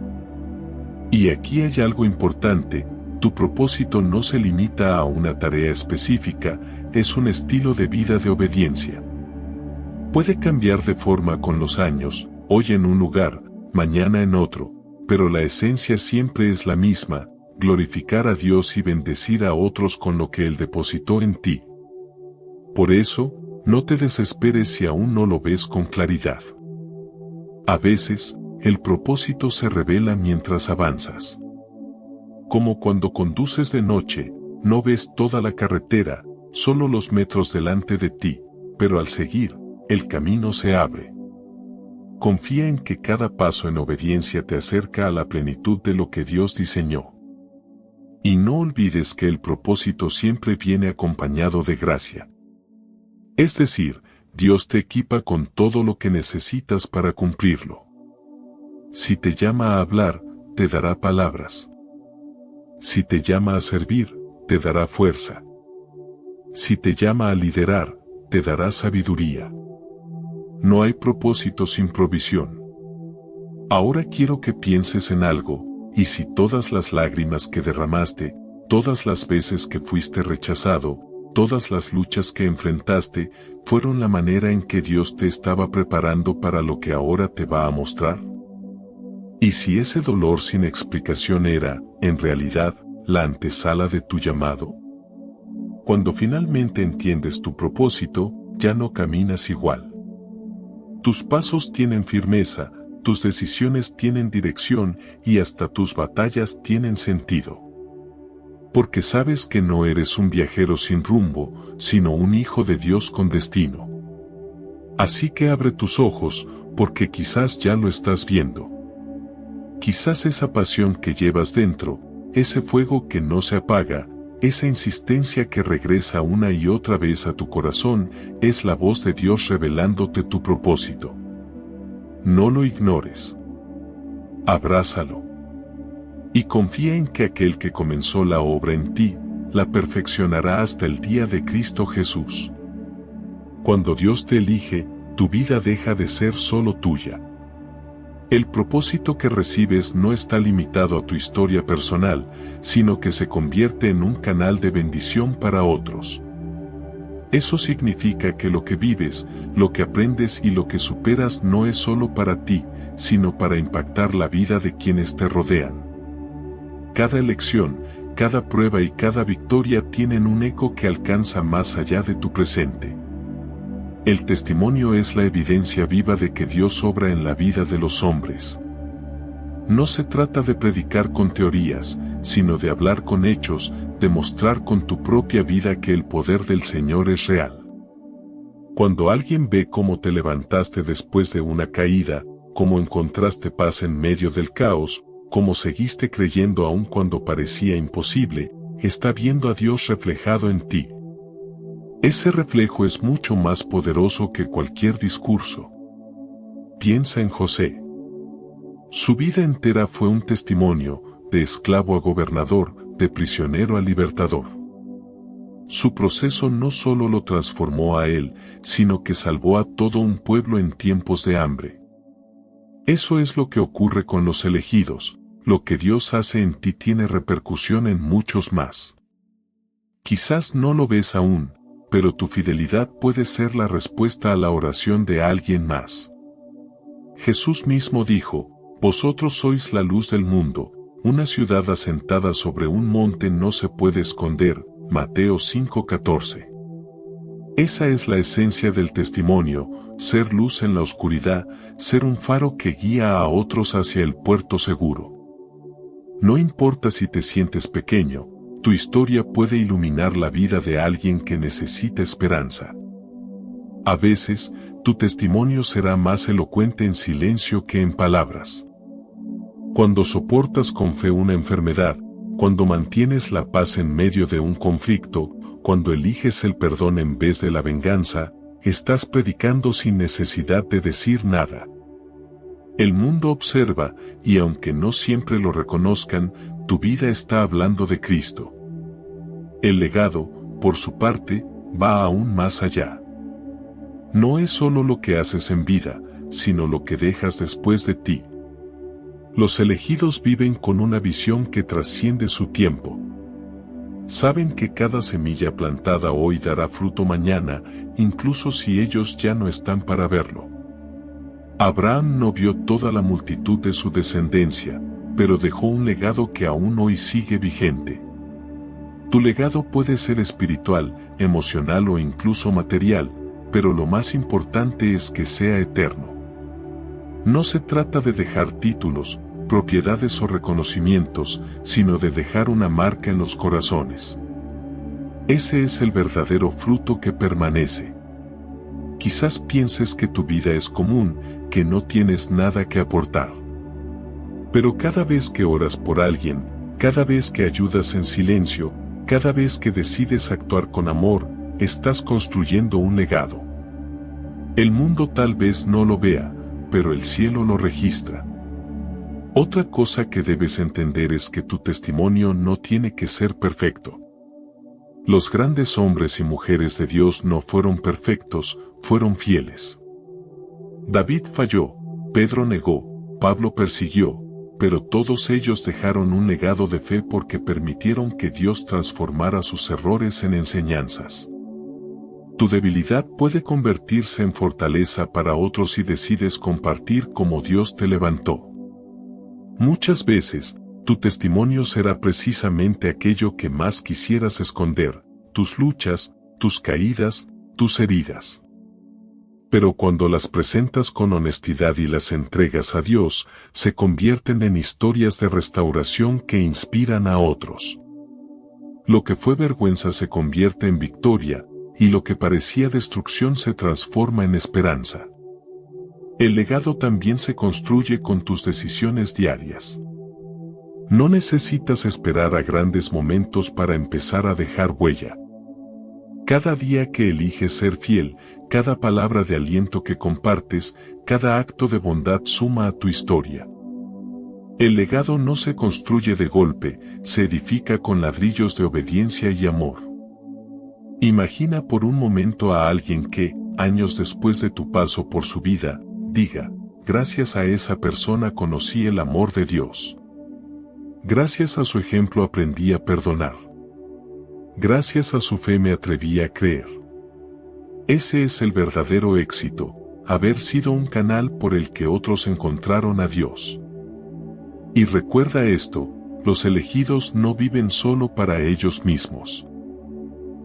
Speaker 1: Y aquí hay algo importante, tu propósito no se limita a una tarea específica, es un estilo de vida de obediencia. Puede cambiar de forma con los años, hoy en un lugar, mañana en otro, pero la esencia siempre es la misma, glorificar a Dios y bendecir a otros con lo que Él depositó en ti. Por eso, no te desesperes si aún no lo ves con claridad. A veces, el propósito se revela mientras avanzas. Como cuando conduces de noche, no ves toda la carretera, solo los metros delante de ti, pero al seguir, el camino se abre. Confía en que cada paso en obediencia te acerca a la plenitud de lo que Dios diseñó. Y no olvides que el propósito siempre viene acompañado de gracia. Es decir, Dios te equipa con todo lo que necesitas para cumplirlo. Si te llama a hablar, te dará palabras. Si te llama a servir, te dará fuerza. Si te llama a liderar, te dará sabiduría. No hay propósito sin provisión. Ahora quiero que pienses en algo, y si todas las lágrimas que derramaste, todas las veces que fuiste rechazado, todas las luchas que enfrentaste, fueron la manera en que Dios te estaba preparando para lo que ahora te va a mostrar? ¿Y si ese dolor sin explicación era, en realidad, la antesala de tu llamado? Cuando finalmente entiendes tu propósito, ya no caminas igual. Tus pasos tienen firmeza, tus decisiones tienen dirección y hasta tus batallas tienen sentido. Porque sabes que no eres un viajero sin rumbo, sino un hijo de Dios con destino. Así que abre tus ojos, porque quizás ya lo estás viendo. Quizás esa pasión que llevas dentro, ese fuego que no se apaga, esa insistencia que regresa una y otra vez a tu corazón, es la voz de Dios revelándote tu propósito. No lo ignores. Abrázalo. Y confía en que aquel que comenzó la obra en ti, la perfeccionará hasta el día de Cristo Jesús. Cuando Dios te elige, tu vida deja de ser solo tuya. El propósito que recibes no está limitado a tu historia personal, sino que se convierte en un canal de bendición para otros. Eso significa que lo que vives, lo que aprendes y lo que superas no es solo para ti, sino para impactar la vida de quienes te rodean. Cada elección, cada prueba y cada victoria tienen un eco que alcanza más allá de tu presente. El testimonio es la evidencia viva de que Dios obra en la vida de los hombres. No se trata de predicar con teorías, sino de hablar con hechos, de mostrar con tu propia vida que el poder del Señor es real. Cuando alguien ve cómo te levantaste después de una caída, cómo encontraste paz en medio del caos, cómo seguiste creyendo aun cuando parecía imposible, está viendo a Dios reflejado en ti. Ese reflejo es mucho más poderoso que cualquier discurso. Piensa en José. Su vida entera fue un testimonio, de esclavo a gobernador, de prisionero a libertador. Su proceso no solo lo transformó a él, sino que salvó a todo un pueblo en tiempos de hambre. Eso es lo que ocurre con los elegidos, lo que Dios hace en ti tiene repercusión en muchos más. Quizás no lo ves aún, pero tu fidelidad puede ser la respuesta a la oración de alguien más. Jesús mismo dijo, vosotros sois la luz del mundo, una ciudad asentada sobre un monte no se puede esconder, Mateo 5:14. Esa es la esencia del testimonio, ser luz en la oscuridad, ser un faro que guía a otros hacia el puerto seguro. No importa si te sientes pequeño, tu historia puede iluminar la vida de alguien que necesita esperanza. A veces, tu testimonio será más elocuente en silencio que en palabras. Cuando soportas con fe una enfermedad, cuando mantienes la paz en medio de un conflicto, cuando eliges el perdón en vez de la venganza, estás predicando sin necesidad de decir nada. El mundo observa, y aunque no siempre lo reconozcan, tu vida está hablando de Cristo. El legado, por su parte, va aún más allá. No es solo lo que haces en vida, sino lo que dejas después de ti. Los elegidos viven con una visión que trasciende su tiempo. Saben que cada semilla plantada hoy dará fruto mañana, incluso si ellos ya no están para verlo. Abraham no vio toda la multitud de su descendencia, pero dejó un legado que aún hoy sigue vigente. Tu legado puede ser espiritual, emocional o incluso material, pero lo más importante es que sea eterno. No se trata de dejar títulos, propiedades o reconocimientos, sino de dejar una marca en los corazones. Ese es el verdadero fruto que permanece. Quizás pienses que tu vida es común, que no tienes nada que aportar. Pero cada vez que oras por alguien, cada vez que ayudas en silencio, cada vez que decides actuar con amor, estás construyendo un legado. El mundo tal vez no lo vea, pero el cielo lo registra. Otra cosa que debes entender es que tu testimonio no tiene que ser perfecto. Los grandes hombres y mujeres de Dios no fueron perfectos, fueron fieles. David falló, Pedro negó, Pablo persiguió, pero todos ellos dejaron un legado de fe porque permitieron que Dios transformara sus errores en enseñanzas. Tu debilidad puede convertirse en fortaleza para otros si decides compartir cómo Dios te levantó. Muchas veces, tu testimonio será precisamente aquello que más quisieras esconder, tus luchas, tus caídas, tus heridas. Pero cuando las presentas con honestidad y las entregas a Dios, se convierten en historias de restauración que inspiran a otros. Lo que fue vergüenza se convierte en victoria, y lo que parecía destrucción se transforma en esperanza. El legado también se construye con tus decisiones diarias. No necesitas esperar a grandes momentos para empezar a dejar huella. Cada día que eliges ser fiel, cada palabra de aliento que compartes, cada acto de bondad suma a tu historia. El legado no se construye de golpe, se edifica con ladrillos de obediencia y amor. Imagina por un momento a alguien que, años después de tu paso por su vida, diga, gracias a esa persona conocí el amor de Dios. Gracias a su ejemplo aprendí a perdonar. Gracias a su fe me atreví a creer. Ese es el verdadero éxito, haber sido un canal por el que otros encontraron a Dios. Y recuerda esto, los elegidos no viven solo para ellos mismos.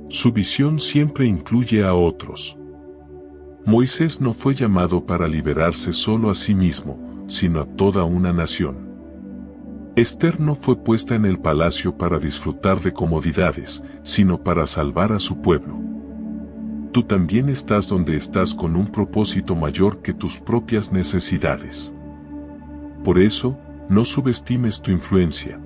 Speaker 1: Su visión siempre incluye a otros. Moisés no fue llamado para liberarse solo a sí mismo, sino a toda una nación. Esther no fue puesta en el palacio para disfrutar de comodidades, sino para salvar a su pueblo. Tú también estás donde estás con un propósito mayor que tus propias necesidades. Por eso, no subestimes tu influencia.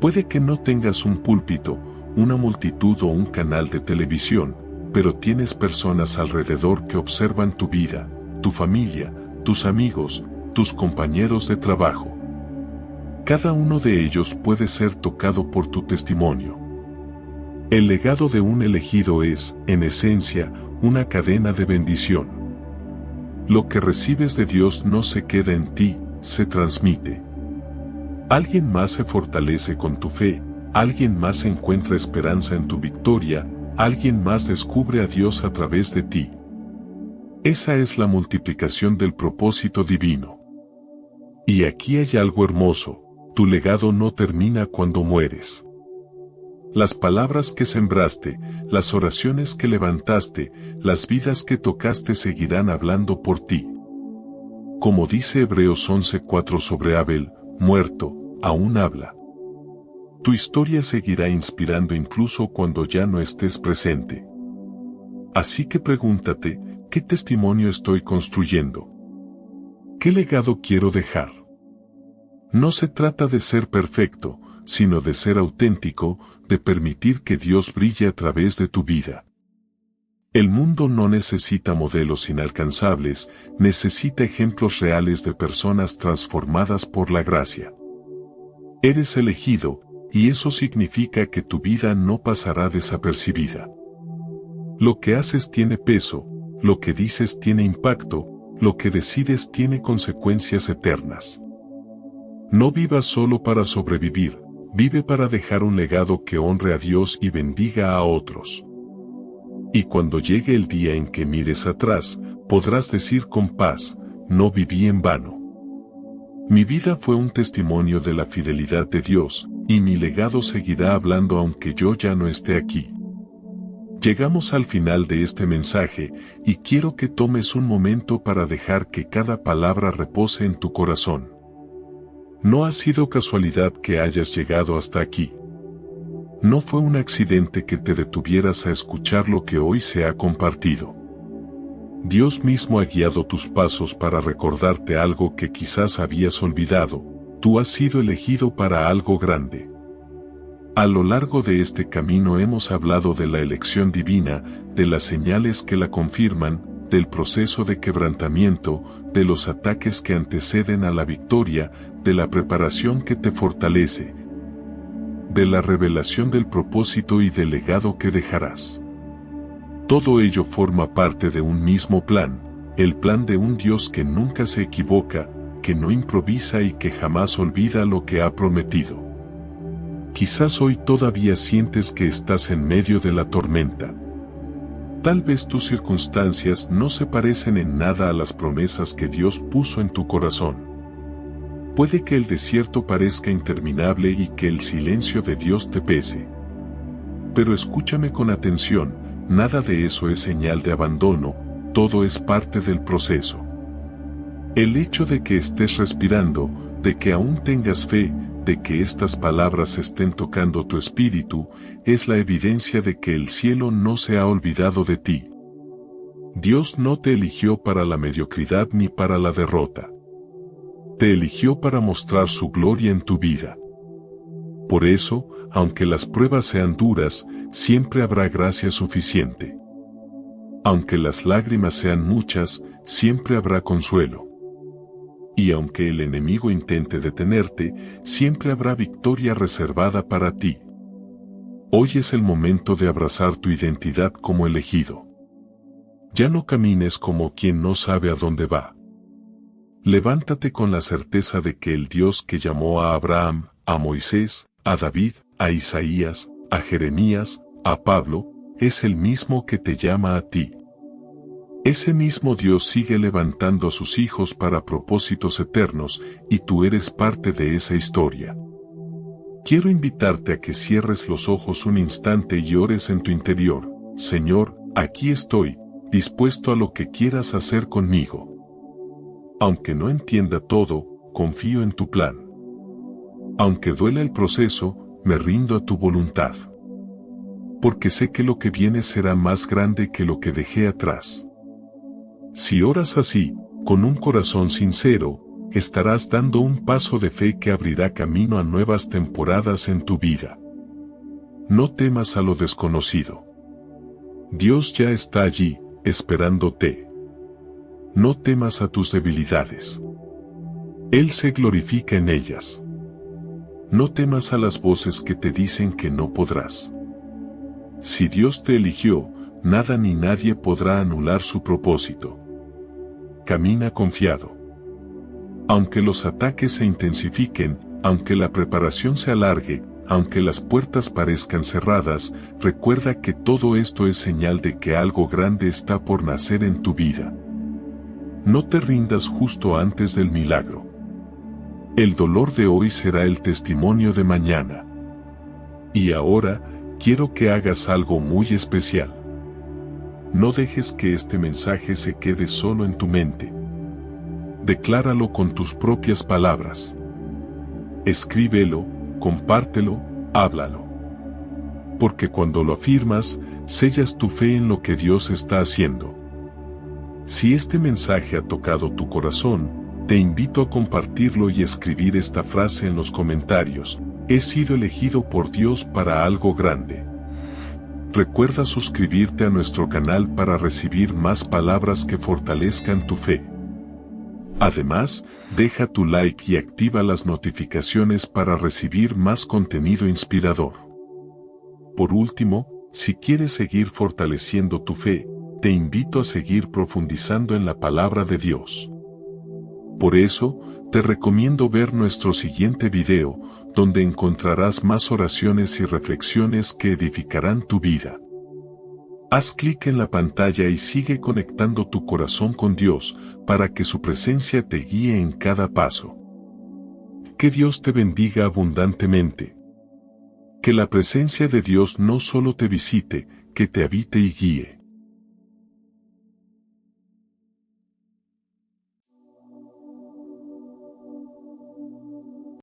Speaker 1: Puede que no tengas un púlpito, una multitud o un canal de televisión, pero tienes personas alrededor que observan tu vida, tu familia, tus amigos, tus compañeros de trabajo. Cada uno de ellos puede ser tocado por tu testimonio. El legado de un elegido es, en esencia, una cadena de bendición. Lo que recibes de Dios no se queda en ti, se transmite. Alguien más se fortalece con tu fe, alguien más encuentra esperanza en tu victoria, alguien más descubre a Dios a través de ti. Esa es la multiplicación del propósito divino. Y aquí hay algo hermoso. Tu legado no termina cuando mueres. Las palabras que sembraste, las oraciones que levantaste, las vidas que tocaste seguirán hablando por ti. Como dice Hebreos 11:4 sobre Abel, muerto, aún habla. Tu historia seguirá inspirando incluso cuando ya no estés presente. Así que pregúntate, ¿qué testimonio estoy construyendo? ¿Qué legado quiero dejar? No se trata de ser perfecto, sino de ser auténtico, de permitir que Dios brille a través de tu vida. El mundo no necesita modelos inalcanzables, necesita ejemplos reales de personas transformadas por la gracia. Eres elegido, y eso significa que tu vida no pasará desapercibida. Lo que haces tiene peso, lo que dices tiene impacto, lo que decides tiene consecuencias eternas. No vivas solo para sobrevivir, vive para dejar un legado que honre a Dios y bendiga a otros. Y cuando llegue el día en que mires atrás, podrás decir con paz, no viví en vano. Mi vida fue un testimonio de la fidelidad de Dios, y mi legado seguirá hablando aunque yo ya no esté aquí. Llegamos al final de este mensaje, y quiero que tomes un momento para dejar que cada palabra repose en tu corazón. No ha sido casualidad que hayas llegado hasta aquí. No fue un accidente que te detuvieras a escuchar lo que hoy se ha compartido. Dios mismo ha guiado tus pasos para recordarte algo que quizás habías olvidado. Tú has sido elegido para algo grande. A lo largo de este camino hemos hablado de la elección divina, de las señales que la confirman, del proceso de quebrantamiento, de los ataques que anteceden a la victoria, de la preparación que te fortalece, de la revelación del propósito y del legado que dejarás. Todo ello forma parte de un mismo plan, el plan de un Dios que nunca se equivoca, que no improvisa y que jamás olvida lo que ha prometido. Quizás hoy todavía sientes que estás en medio de la tormenta. Tal vez tus circunstancias no se parecen en nada a las promesas que Dios puso en tu corazón. Puede que el desierto parezca interminable y que el silencio de Dios te pese. Pero escúchame con atención, nada de eso es señal de abandono, todo es parte del proceso. El hecho de que estés respirando, de que aún tengas fe, de que estas palabras estén tocando tu espíritu, es la evidencia de que el cielo no se ha olvidado de ti. Dios no te eligió para la mediocridad ni para la derrota. Te eligió para mostrar su gloria en tu vida. Por eso, aunque las pruebas sean duras, siempre habrá gracia suficiente. Aunque las lágrimas sean muchas, siempre habrá consuelo. Y aunque el enemigo intente detenerte, siempre habrá victoria reservada para ti. Hoy es el momento de abrazar tu identidad como elegido. Ya no camines como quien no sabe a dónde va. Levántate con la certeza de que el Dios que llamó a Abraham, a Moisés, a David, a Isaías, a Jeremías, a Pablo, es el mismo que te llama a ti. Ese mismo Dios sigue levantando a sus hijos para propósitos eternos, y tú eres parte de esa historia. Quiero invitarte a que cierres los ojos un instante y ores en tu interior. Señor, aquí estoy, dispuesto a lo que quieras hacer conmigo. Aunque no entienda todo, confío en tu plan. Aunque duela el proceso, me rindo a tu voluntad. Porque sé que lo que viene será más grande que lo que dejé atrás. Si oras así, con un corazón sincero, estarás dando un paso de fe que abrirá camino a nuevas temporadas en tu vida. No temas a lo desconocido. Dios ya está allí, esperándote. No temas a tus debilidades. Él se glorifica en ellas. No temas a las voces que te dicen que no podrás. Si Dios te eligió, nada ni nadie podrá anular su propósito. Camina confiado. Aunque los ataques se intensifiquen, aunque la preparación se alargue, aunque las puertas parezcan cerradas, recuerda que todo esto es señal de que algo grande está por nacer en tu vida. No te rindas justo antes del milagro. El dolor de hoy será el testimonio de mañana. Y ahora, quiero que hagas algo muy especial. No dejes que este mensaje se quede solo en tu mente. Decláralo con tus propias palabras. Escríbelo, compártelo, háblalo. Porque cuando lo afirmas, sellas tu fe en lo que Dios está haciendo. Si este mensaje ha tocado tu corazón, te invito a compartirlo y escribir esta frase en los comentarios: he sido elegido por Dios para algo grande. Recuerda suscribirte a nuestro canal para recibir más palabras que fortalezcan tu fe. Además, deja tu like y activa las notificaciones para recibir más contenido inspirador. Por último, si quieres seguir fortaleciendo tu fe, te invito a seguir profundizando en la palabra de Dios. Por eso, te recomiendo ver nuestro siguiente video, donde encontrarás más oraciones y reflexiones que edificarán tu vida. Haz clic en la pantalla y sigue conectando tu corazón con Dios, para que su presencia te guíe en cada paso. Que Dios te bendiga abundantemente. Que la presencia de Dios no solo te visite, que te habite y guíe.